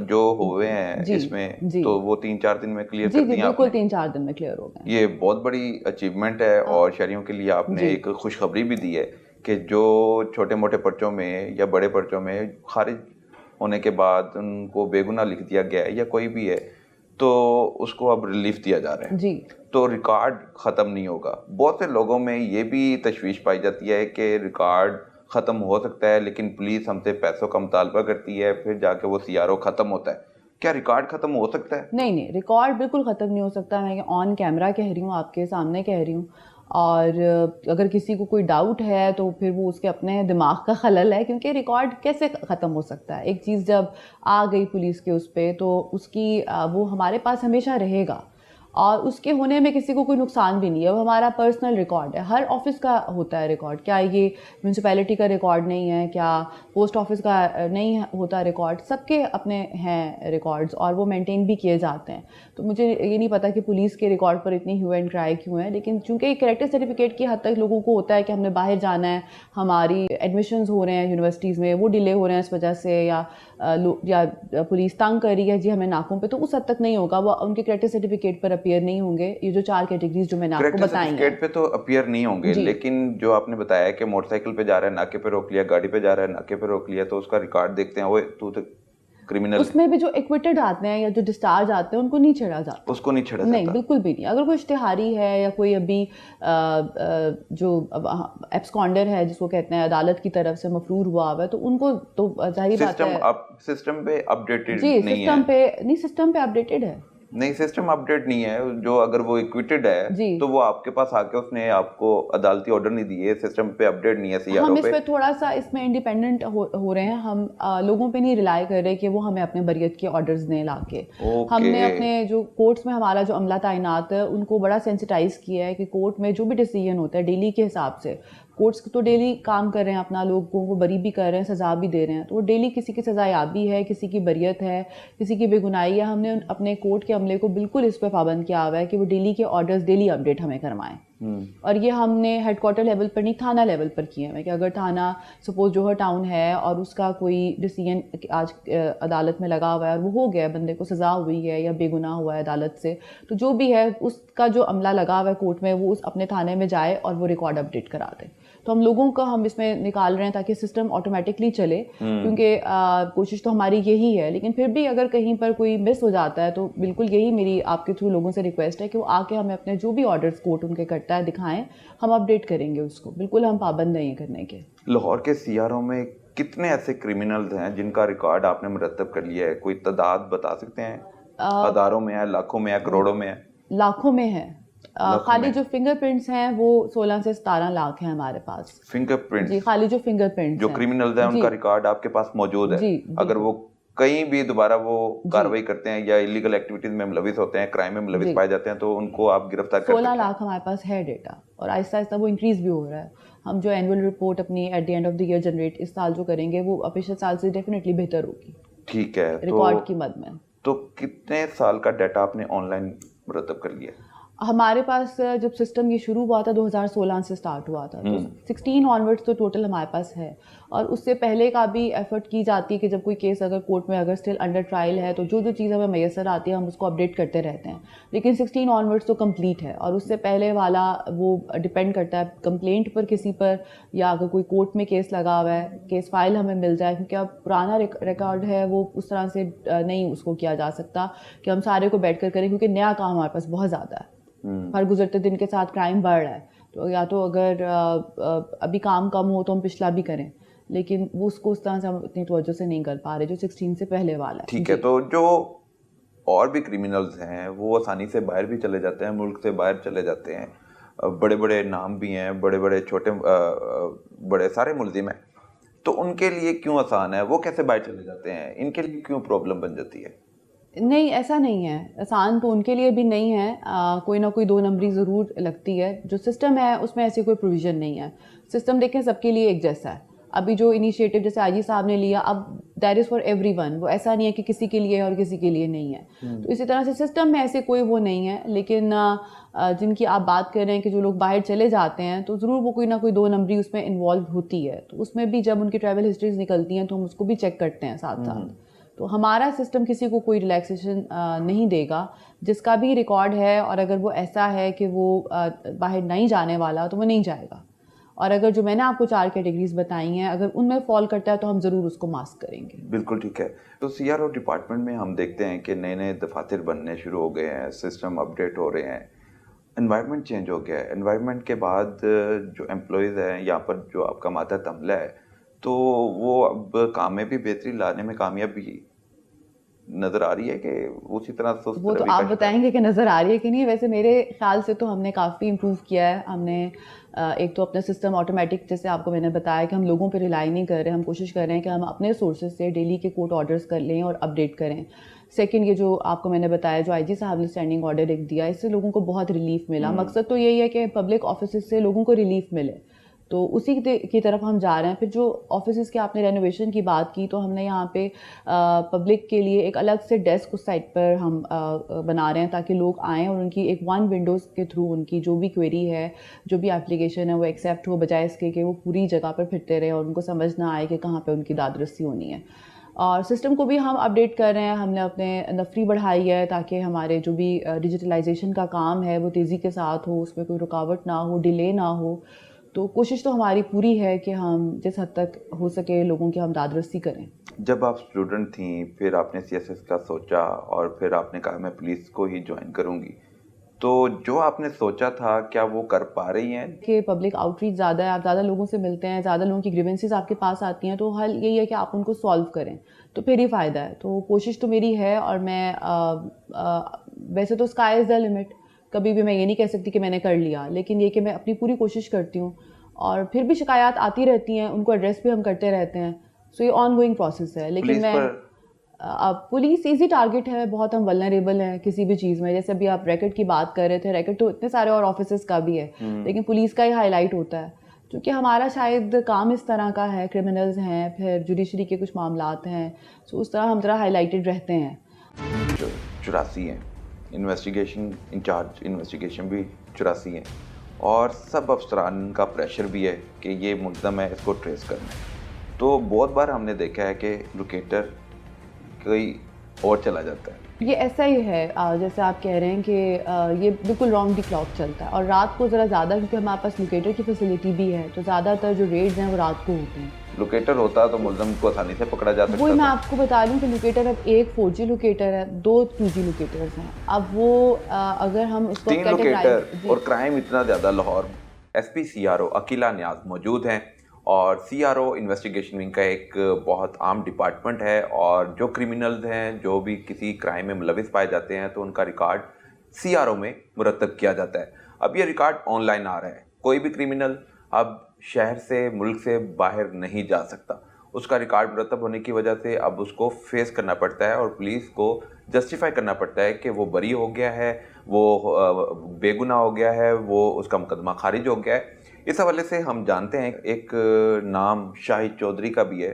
जो हुए हैं जी इसमें जी तो वो 3-4 दिन में क्लियर जी कर जी दिया बिल्कुल आपने? 3-4 दिन में क्लियर हो गए। ये बहुत बड़ी अचीवमेंट है, और शहरियों के लिए आपने जी एक खुशखबरी भी दी है कि जो छोटे मोटे पर्चों में या बड़े पर्चों में खारिज होने के बाद उनको बेगुनाह लिख दिया गया है या कोई भी है, तो उसको अब रिलीफ दिया जा रहा है, जी तो रिकॉर्ड ख़त्म नहीं होगा। बहुत से लोगों में ये भी तशवीश पाई जाती है कि रिकॉर्ड ख़त्म हो सकता है, लेकिन पुलिस हमसे पैसों का मुतालबा करती है, फिर जाके वो सीआरओ ख़त्म होता है। क्या रिकॉर्ड ख़त्म हो सकता है? नहीं नहीं, रिकॉर्ड बिल्कुल ख़त्म नहीं हो सकता। मैं ऑन कैमरा कह रही हूँ, आपके सामने कह रही हूँ। और अगर किसी को कोई डाउट है तो फिर वो उसके अपने दिमाग का खलल है, क्योंकि रिकॉर्ड कैसे ख़त्म हो सकता है? एक चीज़ जब आ गई पुलिस के उस पर, तो उसकी वो हमारे पास हमेशा रहेगा, और उसके होने में किसी को कोई नुकसान भी नहीं है। वो हमारा पर्सनल रिकॉर्ड है, हर ऑफिस का होता है रिकॉर्ड। क्या ये म्यूनसिपैलिटी का रिकॉर्ड नहीं है? क्या पोस्ट ऑफिस का नहीं होता रिकॉर्ड? सबके अपने हैं रिकॉर्ड्स, और वो मेंटेन भी किए जाते हैं। तो मुझे ये नहीं पता कि पुलिस के रिकॉर्ड पर इतनी ह्यू एंड क्राई क्यों है, लेकिन चूंकि कैरेक्टर सर्टिफिकेट की हद तक लोगों को होता है कि हमने बाहर जाना है, हमारी एडमिशन्स हो रहे हैं यूनिवर्सिटीज़ में, वो डिले हो रहे हैं इस वजह से, या पुलिस तंग कर रही है जी हमें नाकों पे, तो उस हद तक नहीं होगा। वो उनके कैरेक्टर सर्टिफिकेट पर अपीयर नहीं होंगे। ये जो 4 कैटेगरीज जो मैंने आपको करेक्टर बताई हैं, सर्टिफिकेट पे तो अपीयर नहीं होंगे, जी लेकिन जो आपने बताया कि मोटरसाइकिल पे जा रहा है, नाके पे रोक लिया, गाड़ी पे जा रहा है, नाके पे रोक लिया, तो उसका रिकॉर्ड देखते हैं, वो तू तो क्रिमिनल है, उसमें भी जो एक्विटेड आते हैं या जो डिस्चार्ज आते हैं उनको नहीं छेड़ा जाता। उसको नहीं छेड़ा नहीं, जाता। बिल्कुल भी नहीं। अगर कोई इश्तिहारी है या कोई अभी जो एब्सकॉन्डर है जिसको कहते हैं अदालत की तरफ से मफरूर हुआ हुआ है, तो उनको तो जाहिर बात है। सिस्टम पे अपडेटेड जी नहीं है? सिस्टम पे अपडेटेड है। नहीं, सिस्टम अपडेट नहीं है। जो अगर वो इक्विटेड है जी तो वो आपके पास आके उसने आपको अदालती ऑर्डर नहीं दिए, सिस्टम पे अपडेट नहीं है सीआरओ हम पे। इस पे थोड़ा सा इसमें इंडिपेंडेंट हो रहे हैं। हम लोगों पे नहीं रिलाई कर रहे कि वो हमें अपने बरियत के ऑर्डर्स दें लाके। हमने अपने जो कोर्ट्स में हमारा जो अमला तैनात है उनको बड़ा सेंसिटाइज किया है कि कोर्ट में जो भी डिसीजन होता है डेली के हिसाब से, कोर्ट्स तो डेली काम कर रहे हैं, अपना लोगों को बरी भी कर रहे हैं, सज़ा भी दे रहे हैं, तो वो डेली किसी की सज़ा याबी है, किसी की बरियत है, किसी की बेगुनाही है। हमने अपने कोर्ट के अमले को बिल्कुल इस पर पाबंद किया हुआ है कि वो डेली के ऑर्डर्स डेली अपडेट हमें करवाएं। और ये हमने हेडक्वार्टर लेवल पर नहीं, थाना लेवल पर किए हैं कि अगर थाना सपोज जोहर टाउन है और उसका कोई डिसीजन आज अदालत में लगा हुआ है और वो हो गया है, बंदे को सज़ा हुई है या बेगुनाह हुआ है अदालत से, तो जो भी है उसका जो अमला लगा हुआ है कोर्ट में, वो उस अपने थाने में जाए और वो रिकॉर्ड अपडेट करा दे। तो हम लोगों का हम इसमें निकाल रहे हैं ताकि सिस्टम ऑटोमेटिकली चले, क्योंकि कोशिश तो हमारी यही है। लेकिन फिर भी अगर कहीं पर कोई मिस हो जाता है तो बिल्कुल यही मेरी आपके थ्रू लोगों से रिक्वेस्ट है कि वो आके हमें अपने जो भी ऑर्डर्स कोर्ट उनके करता है दिखाएं, हम अपडेट करेंगे उसको। बिल्कुल हम पाबंद नहीं है करने के। लाहौर के सीआरओ में कितने ऐसे क्रिमिनल्स हैं जिनका रिकॉर्ड आपने मुरतब कर लिया है? कोई तादाद बता सकते हैं? हजारों में है, लाखों में है, करोड़ों में है? लाखों में है। खाली जो फिंगरप्रिंट्स हैं वो 16 से 17 लाख हैं हमारे पास। फिंगरप्रिंट्स? जी, खाली जो फिंगरप्रिंट्स जो हैं, क्रिमिनल्स हैं उनका रिकॉर्ड आपके पास मौजूद है? जी, अगर वो कहीं भी दोबारा वो कार्रवाई करते हैं या इलीगल एक्टिविटीज में मुलविस होते हैं, क्राइम में मुलविस पाए जाते हैं, तो उनको आप गिरफ्तार कर सकते हैं? 16 लाख हमारे पास है डेटा, और आहिस्ता आहिस्ता वो इंक्रीज भी हो रहा है। हम जो एनुअल रिपोर्ट अपनी at the end of the year generate इस साल जो करेंगे वो पिछले साल से डेफिनेटली बेहतर होगी। ठीक है, रिकॉर्ड की मद में। तो कितने साल का डाटा आपने ऑनलाइन मुरतब कर लिया? हमारे पास जब सिस्टम ये शुरू हुआ था 2016 से स्टार्ट हुआ था, तो 16 ऑनवर्ड्स तो टोटल हमारे पास है। और उससे पहले का भी एफर्ट की जाती है कि जब कोई केस अगर कोर्ट में अगर स्टिल अंडर ट्रायल है तो जो जो चीज़ हमें मैसर आती है हम उसको अपडेट करते रहते हैं। लेकिन 16 ऑनवर्ड्स तो कंप्लीट है, और उससे पहले वाला वो डिपेंड करता है कंप्लेंट पर किसी पर, या अगर कोई कोर्ट में केस लगा हुआ है, केस फाइल हमें मिल जाए, क्योंकि अब पुराना रिकॉर्ड है वो उस तरह से नहीं उसको किया जा सकता कि हम सारे को बैठ कर करें, क्योंकि नया काम हमारे पास बहुत ज़्यादा है। हर गुजरते दिन के साथ क्राइम बढ़ रहा है, तो या तो अगर अभी काम कम हो तो हम पिछला भी करें, लेकिन वो उसको उस तरह से हम इतनी तवज्जो से नहीं कर पा रहे जो 16 से पहले वाला है। ठीक है, तो जो और भी क्रिमिनल्स हैं वो आसानी से बाहर भी चले जाते हैं, मुल्क से बाहर चले जाते हैं, बड़े बड़े नाम भी हैं, बड़े बड़े छोटे बड़े सारे मुलजिम हैं, तो उनके लिए क्यों आसान है? वो कैसे बाहर चले जाते हैं? इनके लिए क्यों प्रॉब्लम बन जाती है? नहीं, ऐसा नहीं है, आसान तो उनके लिए भी नहीं है। कोई ना कोई दो नंबरी ज़रूर लगती है। जो सिस्टम है उसमें ऐसी कोई प्रोविज़न नहीं है। सिस्टम देखें सबके लिए एक जैसा है। अभी जो इनिशिएटिव जैसे आईजी साहब ने लिया, अब दैट इज़ फॉर एवरीवन, वो ऐसा नहीं है कि किसी के लिए और किसी के लिए नहीं है। तो इसी तरह से सिस्टम में ऐसे कोई वो नहीं है। लेकिन जिनकी आप बात कर रहे हैं कि जो लोग बाहर चले जाते हैं, तो ज़रूर वो कोई ना कोई दो नंबरी उसमें इन्वॉल्व होती है। तो उसमें भी जब उनकी ट्रैवल हिस्ट्रीज निकलती हैं तो हम उसको भी चेक करते हैं साथ साथ। तो हमारा सिस्टम किसी को कोई रिलैक्सेशन नहीं देगा। जिसका भी रिकॉर्ड है और अगर वो ऐसा है कि वो बाहर नहीं जाने वाला तो वो नहीं जाएगा। और अगर जो मैंने आपको 4 कैटेगरीज बताई हैं अगर उनमें फॉल करता है तो हम ज़रूर उसको मास्क करेंगे। बिल्कुल ठीक है। तो सीआरओ डिपार्टमेंट में हम देखते हैं कि नए नए दफातर बनने शुरू हो गए हैं, सिस्टम अपडेट हो रहे हैं, एनवायरनमेंट चेंज हो गया है। एनवायरनमेंट के बाद जो एम्प्लॉयज़ हैं यहाँ पर जो आपका मातहत अमला है, तो वो अब काम में भी बेहतरी लाने में कामयाबी नज़र आ रही है कि उसी तरह सुस्त वो तो रवि आप का बताएंगे कि नज़र आ रही है कि नहीं। वैसे मेरे ख्याल से तो हमने काफ़ी इम्प्रूव किया है। हमने एक तो अपना सिस्टम ऑटोमेटिक, जैसे आपको मैंने बताया कि हम लोगों पे रिलाई नहीं कर रहे, हम कोशिश कर रहे हैं कि हम अपने सोर्सेज से डेली के कोर्ट ऑर्डर्स कर लें और अपडेट करें। सेकंड, ये जो आपको मैंने बताया जो आईजी साहब ने स्टैंडिंग ऑर्डर एक दिया, इससे लोगों को बहुत रिलीफ मिला। मकसद तो यही है कि पब्लिक ऑफिस से लोगों को रिलीफ मिले, तो उसी की तरफ हम जा रहे हैं। फिर जो ऑफिस की आपने रेनोवेशन की बात की, तो हमने यहाँ पे पब्लिक के लिए एक अलग से डेस्क उस साइट पर हम बना रहे हैं ताकि लोग आएँ और उनकी एक वन विंडोज़ के थ्रू उनकी जो भी क्वेरी है, जो भी एप्लीकेशन है वो एक्सेप्ट हो, बजाय इसके कि वो पूरी जगह पर फिरते रहे और उनको समझ ना आए कि कहाँ पर उनकी दादरसी होनी है। और सिस्टम को भी हम अपडेट कर रहे हैं। हमने अपने नफरी बढ़ाई है ताकि हमारे जो भी डिजिटलाइजेशन का काम है वो तेज़ी के साथ हो, उसमें कोई रुकावट ना हो, डिले ना हो। तो कोशिश तो हमारी पूरी है कि हम जिस हद तक हो सके लोगों की हम दादरसी करें। जब आप स्टूडेंट थी फिर आपने सीएसएस का सोचा और फिर आपने कहा मैं पुलिस को ही ज्वाइन करूंगी, तो जो आपने सोचा था क्या वो कर पा रही हैं? कि पब्लिक आउटरीच ज़्यादा है, आप ज़्यादा लोगों से मिलते हैं, ज़्यादा लोगों की ग्रीवेंसेस आपके पास आती हैं, तो हल यही है कि आप उनको सॉल्व करें, तो फिर ही फ़ायदा है। तो कोशिश तो मेरी है, और मैं वैसे तो स्काई इज़ द लिमिट, कभी भी मैं ये नहीं कह सकती कि मैंने कर लिया, लेकिन ये कि मैं अपनी पूरी कोशिश करती हूँ। और फिर भी शिकायत आती रहती हैं, उनको एड्रेस भी हम करते रहते हैं। सो ये ऑन गोइंग प्रोसेस है। लेकिन मैं अब पुलिस ईजी टारगेट है, बहुत हम वल्नरेबल हैं किसी भी चीज़ में। जैसे अभी आप रैकेट की बात कर रहे थे, रैकेट तो इतने सारे और ऑफिसेस का भी है, लेकिन पुलिस का ही हाईलाइट होता है क्योंकि हमारा शायद काम इस तरह का है, क्रिमिनल्स हैं, फिर जुडिशरी के कुछ मामलात हैं, सो उस तरह हम ज़रा हाईलाइटेड रहते हैं। 84 हैं, इन्वेस्टिगेशन इंचार्ज इन्वेस्टिगेशन भी 84 हैं, और सब अफसरान का प्रेशर भी है कि ये मुल्ज़म है, इसको ट्रेस करना है। तो बहुत बार हमने देखा है कि लोकेटर कोई और चला जाता है। ये ऐसा ही है, जैसे आप कह रहे हैं कि ये बिल्कुल रॉन्ग दी क्लॉक चलता है और रात को ज़रा ज़्यादा, क्योंकि हमारे पास लोकेटर की फैसिलिटी भी है, तो ज़्यादातर जो रेड्स हैं वो रात को होते हैं। लोकेटर होता तो मुल्ज़म को आसानी से पकड़ा जा सकता वही मैं था। आपको बता रही हूँ कि लोकेटर अब एक 4G लोकेटर है, 2 2G लोकेटर्स हैं। अब वो अगर हम उसको 3 लोकेटर जी। और क्राइम इतना ज़्यादा लाहौर। एसपी सीआरओ अकीला नियाज़ मौजूद हैं और सीआरओ इन्वेस्टिगेशन विंग का एक बहुत आम डिपार्टमेंट है और जो क्रिमिनल्स हैं, जो भी किसी क्राइम में मुलविस पाए जाते हैं तो उनका रिकॉर्ड सीआरओ में मुरतब किया जाता है। अब ये रिकॉर्ड ऑनलाइन आ रहा है। कोई भी क्रिमिनल अब शहर से, मुल्क से बाहर नहीं जा सकता। उसका रिकॉर्ड मुरतब होने की वजह से अब उसको फेस करना पड़ता है और पुलिस को जस्टिफाई करना पड़ता है कि वो बरी हो गया है, वो बेगुनाह हो गया है, वो उसका मुकदमा खारिज हो गया है। इस हवाले से हम जानते हैं एक नाम शाहिद चौधरी का भी है।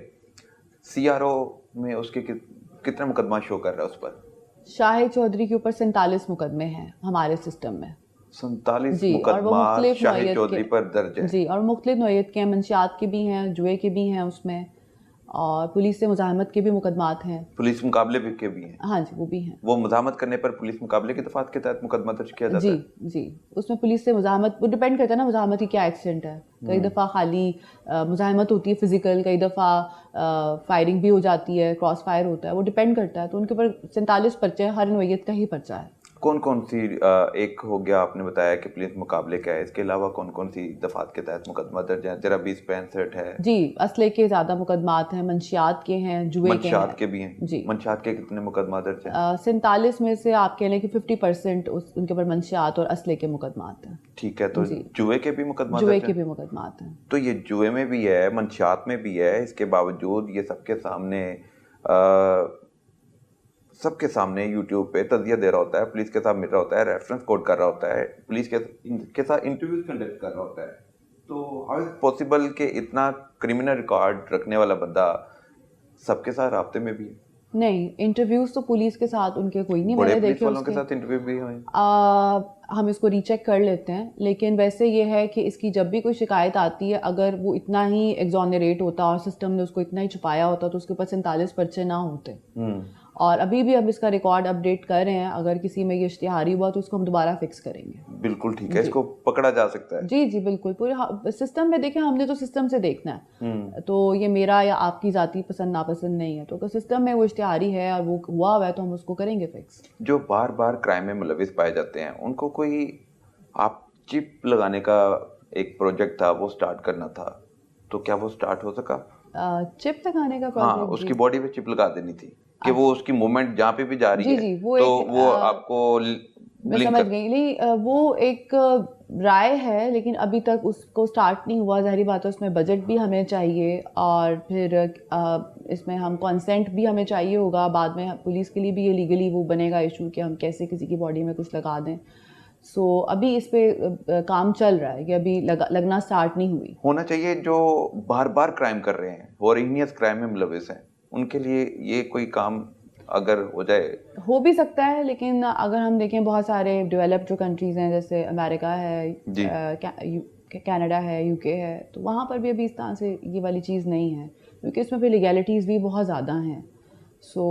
सीआरओ में उसके कितने मुकदमा शो कर रहा है उस पर? शाहिद चौधरी के ऊपर 47 मुकदमे हैं हमारे सिस्टम में 47 जी, और वो मुकदमा मुख्तलिफ शाहिद नौइयत चौधरी के पर दर्ज है। जी, और मुख्तलिफ नौइयत के हैं, मंशियात के भी हैं, जुए के भी हैं उसमें, और पुलिस से मुज़ाहमत के भी मुकदमात हैं। पुलिस मुकाबले भी के भी हैं। हाँ जी, वो भी हैं। वो मुज़ाहमत करने पर पुलिस मुकाबले की दफ़ात के तहत मुकदमा दर्ज किया जाता जी, है। जी। उसमें पुलिस से मुज़ाहमत, वो डिपेंड करता है ना मुज़ाहमत की क्या एक्सटेंट है। कई दफ़ा खाली मुज़ाहमत होती है फ़िज़िकल, कई दफ़ा फायरिंग भी हो जाती है, क्रॉस फायर होता है, वो डिपेंड करता है। तो उनके ऊपर 47 पर्चे हैं, हर नौइयत का ही पर्चा है। कौन कौन सी एक हो गया आपने बताया कि पुलिस मुकाबले का है, इसके अलावा कौन कौन सी दफात के तहत मुकदमा दर्ज है? 13-20-65 है। जी, असले के ज़्यादा मुकदमात हैं, मंशियात के हैं, जुए के मंशात हैं। के भी हैं। जी। मंशात के कितने मुकदमा दर्ज हैं? 47 में से आप कह लें कि 50% उनके ऊपर मंशियात और असले के मुकदमात हैं। ठीक है, तो जी। जुए के भी मुकदमा जुए दर्ज के हैं? भी मुकदमात हैं। तो ये जुए में भी है, मंशात में भी है, इसके बावजूद ये सबके सामने यूट्यूब पे तज़िया दे रहा होता है, पुलिस के साथ मिल रहा होता है, रेफरेंस कोट कर रहा होता है, पुलिस के साथ इंटरव्यूज कंडक्ट कर रहा होता है। तो हाउ इज पॉसिबल कि इतना क्रिमिनल रिकॉर्ड रखने वाला बंदा सबके साथ राब्ते में भी है? नहीं, इंटरव्यूज़ तो पुलिस के साथ उनके कोई नहीं, बड़े मैंने पुलिस देखे वालों के उसके। साथ इंटरव्यू भी हुए? हम इसको रीचेक कर लेते हैं, लेकिन वैसे ये है कि इसकी जब भी कोई शिकायत आती है, अगर वो इतना ही एग्जॉनरेट होता और सिस्टम ने उसको इतना ही छुपाया होता तो उसके ऊपर 47 पर्चे ना होते। और अभी भी हम इसका रिकॉर्ड अपडेट कर रहे हैं, अगर किसी में ये इश्तिहारी हुआ तो उसको हम दोबारा फिक्स करेंगे। बिल्कुल ठीक है, इसको पकड़ा जा सकता है। जी जी बिल्कुल, पूरे सिस्टम में देखें, हमने तो सिस्टम से देखना है। तो ये मेरा या आपकी ज़ाती पसंद नापसंद नहीं है, तो अगर सिस्टम में वो इश्तिहारी है और वो हुआ हुआ है तो हम उसको करेंगे फिक्स। जो बार बार क्राइम में मुलविस पाए जाते हैं उनको कोई आप चिप लगाने का एक प्रोजेक्ट था, वो स्टार्ट करना था, तो क्या वो स्टार्ट हो सका? चिप लगाने का हाँ, प्रोजेक्ट? उसकी बॉडी पे चिप लगा देनी थी कि वो उसकी मूवमेंट जहाँ पे भी जा रही जी है जी, वो तो एक वो आपको मैं लिंक समझ कर। गई, नहीं वो एक राय है, लेकिन अभी तक उसको स्टार्ट नहीं हुआ। ज़ाहिर बात है उसमें बजट भी हमें चाहिए और फिर इसमें हम कंसेंट भी हमें चाहिए होगा। बाद में पुलिस के लिए भी ये लीगली वो बनेगा इशू कि हम कैसे किसी की बॉडी में कुछ लगा दें। सो अभी इस पे काम चल रहा है, कि अभी लगना स्टार्ट नहीं हुई। होना चाहिए जो बार बार क्राइम कर रहे हैं और हीनियस क्राइम में मुलविस हैं, उनके लिए ये कोई काम अगर हो जाए। हो भी सकता है, लेकिन अगर हम देखें बहुत सारे डेवलप्ड जो कंट्रीज़ हैं, जैसे अमेरिका है, जी। कनाडा है, यूके है, तो वहाँ पर भी अभी इस तरह से ये वाली चीज़ नहीं है, क्योंकि इसमें फिर लीगैलिटीज़ भी बहुत ज़्यादा हैं। सो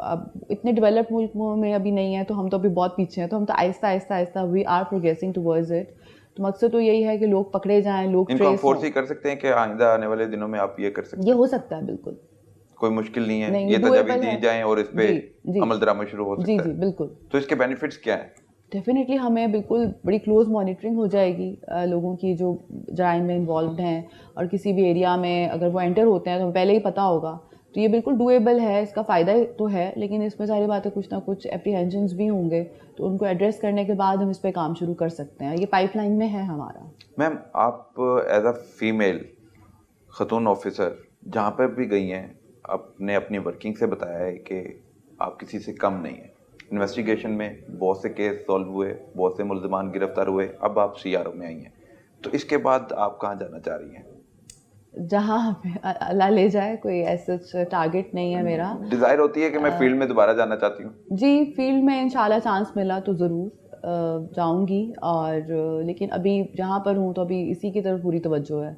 अब इतने डेवलप्ड मुल्कों में अभी नहीं है, तो हम तो अभी बहुत पीछे हैं। तो हम तो आहिस्ता आहिस्ता आहिस्ता we are progressing towards it. तो मकसद तो यही है कि लोग पकड़े जाएं, लोग इनको हम ट्रेस फोर्स हों। ही कर सकते हैं कि आइंदा आने वाले दिनों में आप ये कर सकते ये हैं? हो सकता है, बिल्कुल। कोई मुश्किल नहीं है, नहीं, ये तजावीज़ डूएबल दी है। जाएं और इस पे जी जी अमल दरामद शुरू हो जी सकता जी है। बिल्कुल। तो इसके बेनिफिट्स क्या हैं? डेफिनेटली हमें बिल्कुल बड़ी क्लोज मॉनिटरिंग हो जाएगी लोगों की जो जराइम में इन्वॉल्व हैं, और किसी भी एरिया में अगर वो एंटर होते हैं तो पहले ही पता होगा। तो ये बिल्कुल डूएबल है, इसका फ़ायदा तो है, लेकिन इसमें सारी बातें कुछ ना कुछ एप्रीहेंशंस भी होंगे, तो उनको एड्रेस करने के बाद हम इस पर काम शुरू कर सकते हैं। ये पाइपलाइन में है हमारा। मैम, आप एज अ फीमेल खतून ऑफिसर जहाँ पर भी गई हैं, आपने अपनी वर्किंग से बताया है कि आप किसी से कम नहीं हैं। इन्वेस्टिगेशन में बहुत से केस सॉल्व हुए, बहुत से मुल्ज़िमान गिरफ्तार हुए, अब आप सीआरओ में आई हैं, तो इसके बाद आप कहाँ जाना चाह रही हैं? जहाँ हमें अल्लाह ले जाए, कोई ऐसा टारगेट नहीं है मेरा। डिज़ायर होती है कि मैं फील्ड में दोबारा जाना चाहती हूँ? जी, फील्ड में इंशाल्लाह चांस मिला तो ज़रूर। जाऊंगी और लेकिन अभी जहाँ पर हूँ तो अभी इसी की तरफ पूरी तवज्जो है।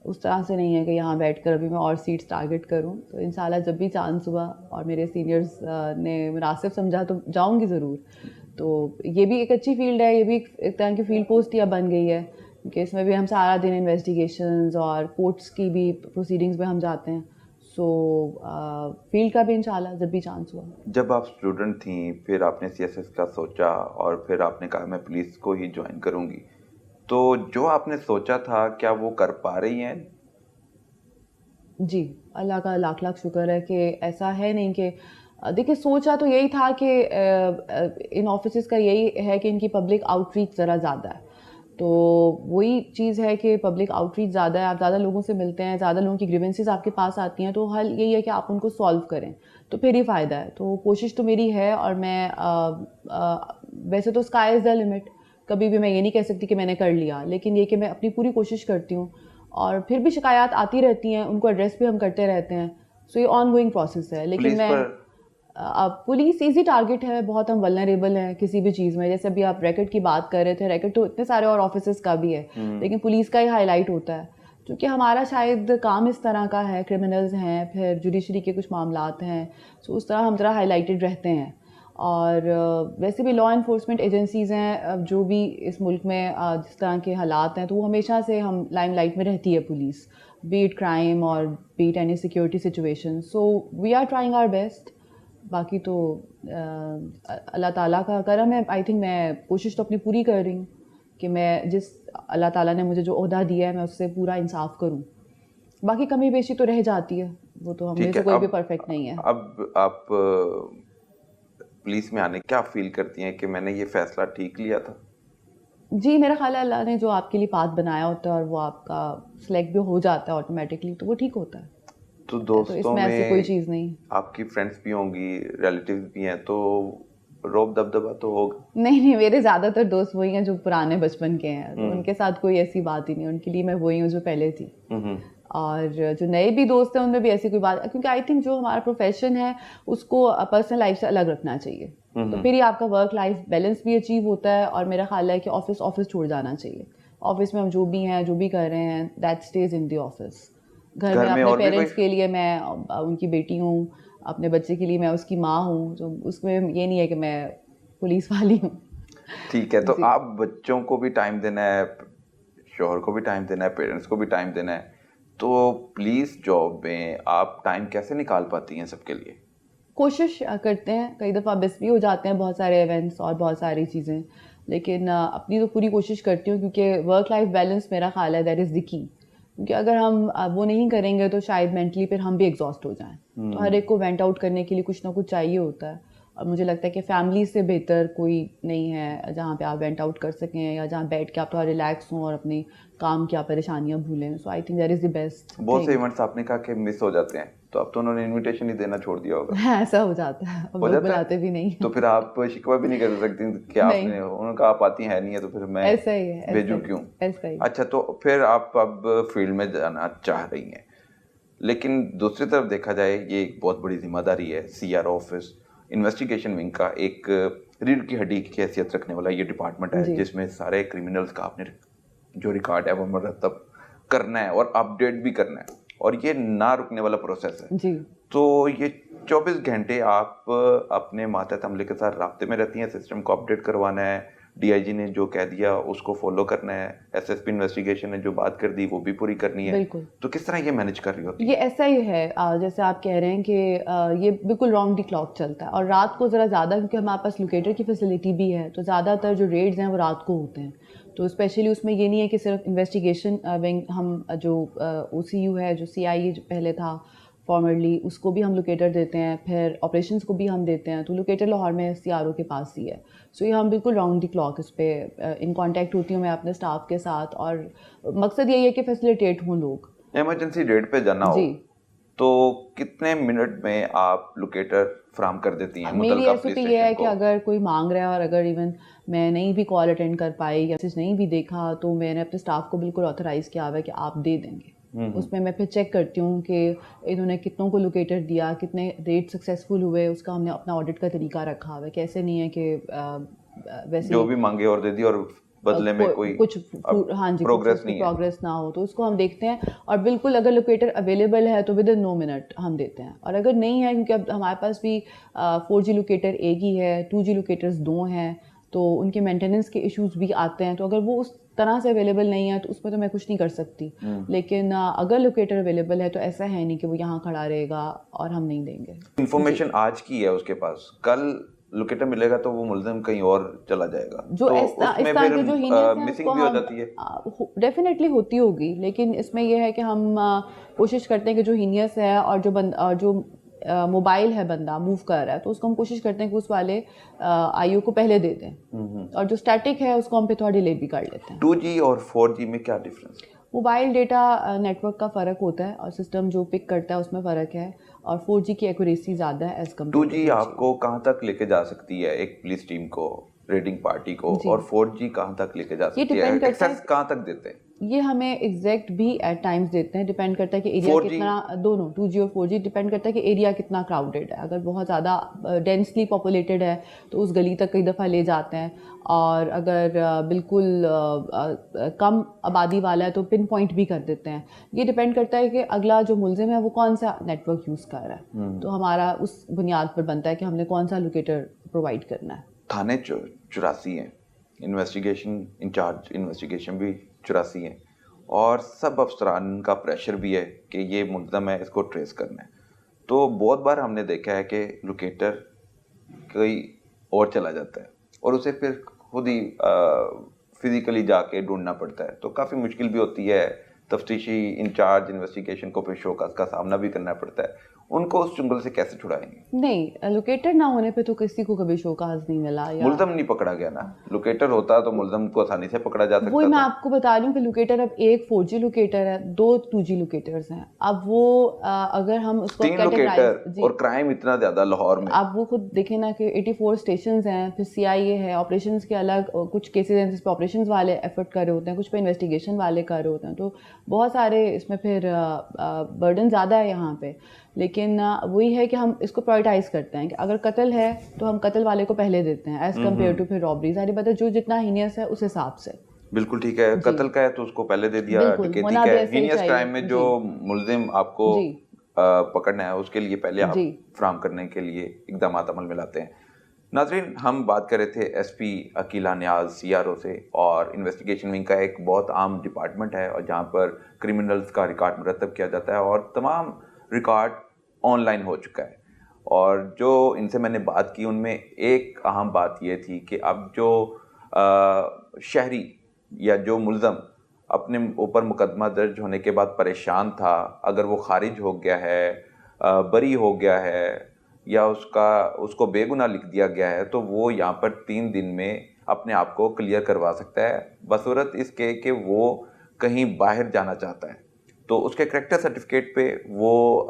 उस तरह से नहीं है कि यहाँ बैठकर अभी मैं और सीट्स टारगेट करूँ। तो इंशाल्लाह जब भी चांस हुआ और मेरे सीनियर्स ने मुनासिब समझा तो जाऊँगी ज़रूर। तो ये भी एक अच्छी फील्ड है, ये भी एक तरह की फील्ड पोस्ट या बन गई है, क्योंकि इसमें भी हम सारा दिन इन्वेस्टिगेशंस और कोर्ट्स की भी प्रोसीडिंग्स में हम जाते हैं। सो फील्ड का भी इंशाल्लाह जब भी चांस हुआ। जब आप स्टूडेंट थी फिर आपने सीएसएस का सोचा और फिर आपने कहा मैं पुलिस को ही ज्वाइन करूंगी, तो जो आपने सोचा था क्या वो कर पा रही हैं? जी, अल्लाह का लाख लाख शुक्र है कि ऐसा है नहीं कि देखिए सोचा तो यही था कि इन ऑफिसेज़ का यही है कि इनकी पब्लिक आउटरीच ज़रा ज़्यादा है। तो वही चीज़ है कि पब्लिक आउटरीच ज़्यादा है, आप ज़्यादा लोगों से मिलते हैं, ज़्यादा लोगों की ग्रीवेंसेस आपके पास आती हैं, तो हल यही है कि आप उनको सॉल्व करें, तो फिर ही फ़ायदा है। तो कोशिश तो मेरी है और मैं वैसे तो स्काई इज़ द लिमिट, कभी भी मैं ये नहीं कह सकती कि मैंने कर लिया, लेकिन ये कि मैं अपनी पूरी कोशिश करती हूँ और फिर भी शिकायत आती रहती हैं, उनको एड्रेस भी हम करते रहते हैं। सो ये ऑनगोइंग प्रोसेस है। लेकिन पुलिस मैं पर अब पुलिस ईज़ी टारगेट है, बहुत हम वल्नरेबल हैं किसी भी चीज़ में। जैसे अभी आप रैकेट की बात कर रहे थे, रैकेट तो इतने सारे और ऑफिसेज़ का भी है, लेकिन पुलिस का ही हाईलाइट होता है, क्योंकि हमारा शायद काम इस तरह का है, क्रिमिनल्स हैं, फिर जुडिशरी के कुछ मामलात हैं, सो उस तरह हम ज़रा हाईलाइटेड रहते हैं। और वैसे भी लॉ इन्फोर्समेंट एजेंसीज़ हैं, जो भी इस मुल्क में जिस तरह के हालात हैं, तो वो हमेशा से हम लाइमलाइट में रहती है पुलिस, बी इट क्राइम और be it any security situation. So we are trying our best. बाकी तो अल्लाह ताला का करम है। आई थिंक मैं कोशिश तो अपनी पूरी कर रही हूँ कि मैं जिस अल्लाह ताला ने मुझे जो ओहदा दिया है मैं उससे पूरा इंसाफ करूँ। बाकी कमी बेशी तो रह जाती है, वो तो हम में ठीक से है। कोई भी परफेक्ट नहीं है। अब आप पुलिस में आने क्या फील करती हैं कि मैंने ये फैसला ठीक लिया था? जी, मेरा ख़्याल है अल्लाह ने जो आपके लिए पाथ बनाया होता है और वो आपका सिलेक्ट भी हो जाता है ऑटोमेटिकली, तो वो ठीक होता है। तो तो दोस्तों इसमें ऐसी कोई में चीज़ नहीं। आपकी फ्रेंड्स भी होंगी, रिलेटिव्स भी हैं, तो रौब दबदबा तो होगा। नहीं, नहीं, मेरे ज़्यादातर दोस्त वही हैं जो पुराने बचपन के हैं, तो उनके साथ कोई ऐसी बात ही नहीं, उनके लिए मैं वही हूँ जो पहले थी। हम्म। और जो नए भी दोस्त हैं उनमें भी ऐसी कोई बात, क्योंकि आई थिंक जो हमारा प्रोफेशन है उसको पर्सनल लाइफ से अलग रखना चाहिए, तो फिर ही आपका वर्क लाइफ बैलेंस भी अचीव होता है। और मेरा ख्याल है कि ऑफिस ऑफिस छोड़ जाना चाहिए। ऑफिस में हम जो भी हैं, जो भी कर रहे हैं, that stage in the office. घर में घर में अपने और भी कोई? पेरेंट्स के लिए मैं उनकी बेटी हूँ, अपने बच्चे के लिए मैं उसकी माँ हूँ, तो उसमें ये नहीं है कि मैं पुलिस वाली हूँ। ठीक है, तो जी। आप बच्चों को भी टाइम देना है, शोहर को भी टाइम देना है, पेरेंट्स को भी टाइम देना है, तो पुलिस जॉब में आप टाइम कैसे निकाल पाती हैं सबके लिए? कोशिश करते हैं, कई दफ़ा मिस भी हो जाते हैं बहुत सारे इवेंट्स और बहुत सारी चीज़ें, लेकिन अपनी तो पूरी कोशिश करती हूँ, क्योंकि वर्क लाइफ बैलेंस मेरा ख़्याल है दैट इज़ द की। क्योंकि अगर हम वो नहीं करेंगे तो शायद मेंटली फिर हम भी एग्जॉस्ट हो जाएं। तो हर एक को वेंट आउट करने के लिए कुछ ना कुछ चाहिए होता है, और मुझे लगता है कि फैमिली से बेहतर कोई नहीं है जहाँ पे आप वेंट आउट कर सकें, या जहाँ बैठ के आप थोड़ा रिलैक्स हों और अपनी काम की आप परेशानियाँ भूलें। So I think that is the best बहुत से थिंग। इवेंट्स आपने कहा कि मिस हो जाते हैं, तो अब तो उन्होंने इनविटेशन ही देना छोड़ दिया होगा। ऐसा हो जाता है, अब हो लोग जाता बुलाते है? भी नहीं तो हैं। फिर आप शिकवा भी नहीं कर सकती कि नहीं, आपने उन्होंने कहा आप आती है नहीं है तो फिर मैं ऐसा ही है, ऐसा भेजूँ ही, क्यों? ऐसा ही। अच्छा, तो फिर आप अब फील्ड में जाना चाह रही हैं, लेकिन दूसरी तरफ देखा जाए ये एक बहुत बड़ी जिम्मेदारी है। सीआरओ ऑफिस इन्वेस्टिगेशन विंग का एक रीढ़ की हड्डी की हैसियत रखने वाला ये डिपार्टमेंट है, जी, जिसमें सारे क्रिमिनल्स का आपने जो रिकॉर्ड है वो मुरतब करना है और अपडेट भी करना है, और ये ना रुकने वाला प्रोसेस है। जी। तो ये 24 घंटे आप अपने मातहत अमले के साथ राब्ते में रहती हैं, सिस्टम को अपडेट करवाना है, डीआईजी ने जो कह दिया उसको फॉलो करना है, एसएसपी इन्वेस्टिगेशन ने जो बात कर दी वो भी पूरी करनी है। बिल्कुल। तो किस तरह ये मैनेज कर रही होती ये है? ऐसा ही है, जैसे आप कह रहे हैं कि ये बिल्कुल रॉन्ग दी क्लॉक चलता है, और रात को ज़रा ज़्यादा, क्योंकि हमारे पास लोकेटर की फैसिलिटी भी है, तो ज़्यादातर जो रेड्स हैं वो रात को होते हैं। तो स्पेशली उसमें ये नहीं है कि सिर्फ इन्वेस्टिगेशन विंग, हम जो ओसीयू है, जो सीआईए पहले था फॉर्मरली, उसको भी हम लोकेटर देते हैं, फिर ऑपरेशंस को भी हम देते हैं। तो लोकेटर लाहौर में सीआरओ के पास ही है। सो ये हम बिल्कुल रॉन्ग दी क्लॉक इस पर इन कांटेक्ट होती हूँ मैं अपने स्टाफ के साथ, और मकसद यही है कि फैसिलिटेट हों लोग। इमरजेंसी डेट पे जाना हो जी। तो कितने मिनट में आप लोकेटर फ्राहम कर देती हैं मेरी मुतलका पुलिस एसओपी ये स्टेशन है कि को? अगर कोई मांग रहा है और अगर इवन मैं नहीं भी कॉल अटेंड कर पाई या मैसेज नहीं भी देखा, तो मैंने अपने स्टाफ को बिल्कुल ऑथराइज़ किया हुआ है कि आप दे देंगे। उसमें मैं फिर चेक करती हूँ कि इन्होंने कितनों को लोकेटर दिया, कितने रेट सक्सेसफुल हुए, उसका हमने अपना ऑडिट का तरीका रखा हुआ है। कैसे नहीं है कि वैसे जो भी मांगे और दे दी और बदले में कोई कुछ हाँ जी प्रोग्रेस नहीं है। प्रोग्रेस ना हो तो उसको हम देखते हैं, और बिल्कुल अगर लोकेटर अवेलेबल है तो विद इन 9 मिनट हम देते हैं, और अगर नहीं है, क्योंकि अब हमारे पास भी 4G लोकेटर एक ही है, 2G लोकेटर्स 2 हैं, तो उनके मेंटेनेंस के इश्यूज भी आते हैं, तो अगर वो उस तरह से अवेलेबल नहीं है तो उसमें तो मैं कुछ नहीं कर सकती। लेकिन अगर लोकेटर अवेलेबल है तो ऐसा है नहीं कि वो यहाँ खड़ा रहेगा और हम नहीं देंगे। इंफॉर्मेशन आज की है उसके पास, कल लोकेटर मिलेगा तो वो मुल्जिम कहीं और चला जाएगा, जो तो इस उसमें तरह फिर के जो हीनियस हैं मिसिंग उसको भी हो हम जाती है। डेफिनेटली होती होगी, लेकिन इसमें यह है कि हम कोशिश करते हैं कि जो हीनियस है और जो मोबाइल है बंदा मूव कर रहा है, तो उसको हम कोशिश करते हैं कि उस वाले आईओ को पहले दे दें, और जो स्टैटिक है उसको हम पे थोड़ा डिले भी कर लेते हैं। 2G और 4G में क्या डिफरेंस है? मोबाइल डेटा नेटवर्क का फ़र्क होता है और सिस्टम जो पिक करता है उसमें फ़र्क है, और 4G की एक्यूरेसी ज़्यादा है एज कम्पेयर 2G आपको कहाँ तक लेके जा सकती है, एक पुलिस टीम को, रेडिंग पार्टी को, और 4G कहाँ तक लेके जा सकती है, एक्सेस कहाँ तक देते हैं? ये हमें एग्जैक्ट भी एट टाइम्स देते हैं, डिपेंड करता है कि एरिया कितना, दोनों 2G और 4G डिपेंड करता है कि एरिया कितना क्राउडेड है। अगर बहुत ज़्यादा डेंसली पॉपुलेटेड है तो उस गली तक कई दफ़ा ले जाते हैं, और अगर बिल्कुल कम आबादी वाला है तो पिन पॉइंट भी कर देते हैं। ये डिपेंड करता है कि अगला जो मुल्जिम है वो कौन सा नेटवर्क यूज़ कर रहा है, तो हमारा उस बुनियाद पर बनता है कि हमने कौन सा लोकेटर प्रोवाइड करना है। थाने 84 हैं, इन्वेस्टिगेशन इंचार्ज इन्वेस्टिगेशन भी 84 हैं, और सब अफसरान का प्रेशर भी है कि ये मुल्ज़म है, इसको ट्रेस करना है। तो बहुत बार हमने देखा है कि लोकेटर कोई और चला जाता है और उसे फिर खुद ही फिजिकली जाके ढूंढना पड़ता है, तो काफ़ी मुश्किल भी होती है। तफ्तीशी इंचार्ज इन्वेस्टिगेशन को फिर शोकस का सामना भी करना पड़ता है। उनको उस चुंगल से कैसे छुड़ाएंगे? नहीं, लोकेटर ना होने पे तो किसी को कभी शोकाज नहीं मिला, या मुल्ज़म नहीं पकड़ा गया ना, लोकेटर होता तो मुल्ज़म को आसानी से पकड़ा जा सकता वही मैं था। आपको बता रही हूँ कि लोकेटर अब एक 4G लोकेटर है, 2 2G लोकेटर्स हैं। अब वो अगर हम उसको 3 लोकेटर और क्राइम इतना ज्यादा लाहौर में। आप वो खुद देखें ना कि 84 स्टेशंस हैं, फिर CIA है, ऑपरेशंस के अलग कुछ केसेस हैं जिस पे ऑपरेशंस वाले एफर्ट कर रहे होते हैं, कुछ पे इन्वेस्टिगेशन वाले कर रहे होते हैं, तो बहुत सारे इसमें फिर बर्डन ज़्यादा है यहाँ पे। लेकिन वही है कि हम इसको प्रायोरिटाइज करते हैं कि अगर कत्ल है तो हम कत्ल वाले को पहले देते हैं एज कम्पेयर टू फिर रॉबरी। सारी बात है, जो जितना हीनियस है उस हिसाब से। बिल्कुल ठीक है, कत्ल का है तो उसको पहले दे दिया, डकैती का है, हीनियस क्राइम में जो मुल्जिम आपको पकड़ना है उसके लिए पहले आप फ्राहम करने के लिए इकदाम अमल में लाते हैं। नाज़रीन, हम बात कर रहे थे SP अकीला नियाज़ CRO से, और इन्वेस्टिगेशन विंग का एक बहुत आम डिपार्टमेंट है और जहाँ पर क्रिमिनल्स का रिकॉर्ड मुरतब किया जाता है और तमाम रिकॉर्ड ऑनलाइन हो चुका है। और जो इनसे मैंने बात की उनमें एक अहम बात ये थी कि अब जो शहरी या जो मुल्ज़म अपने ऊपर मुकदमा दर्ज होने के बाद परेशान था, अगर वो खारिज हो गया है, बरी हो गया है, या उसको बेगुनाह लिख दिया गया है, तो वो यहाँ पर 3 दिन में अपने आप को क्लियर करवा सकता है, बसूरत इसके कि वो कहीं बाहर जाना चाहता है। तो उसके करैक्टर सर्टिफिकेट पे वो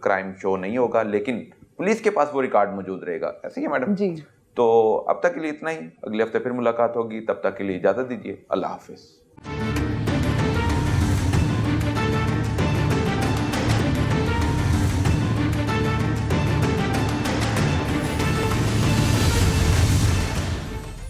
क्राइम शो नहीं होगा, लेकिन पुलिस के पास वो रिकॉर्ड मौजूद रहेगा। ऐसे ही है मैडम जी। तो अब तक के लिए इतना ही, अगले हफ्ते फिर मुलाकात होगी, तब तक के लिए इजाज़त दीजिए, अल्लाह हाफिज़।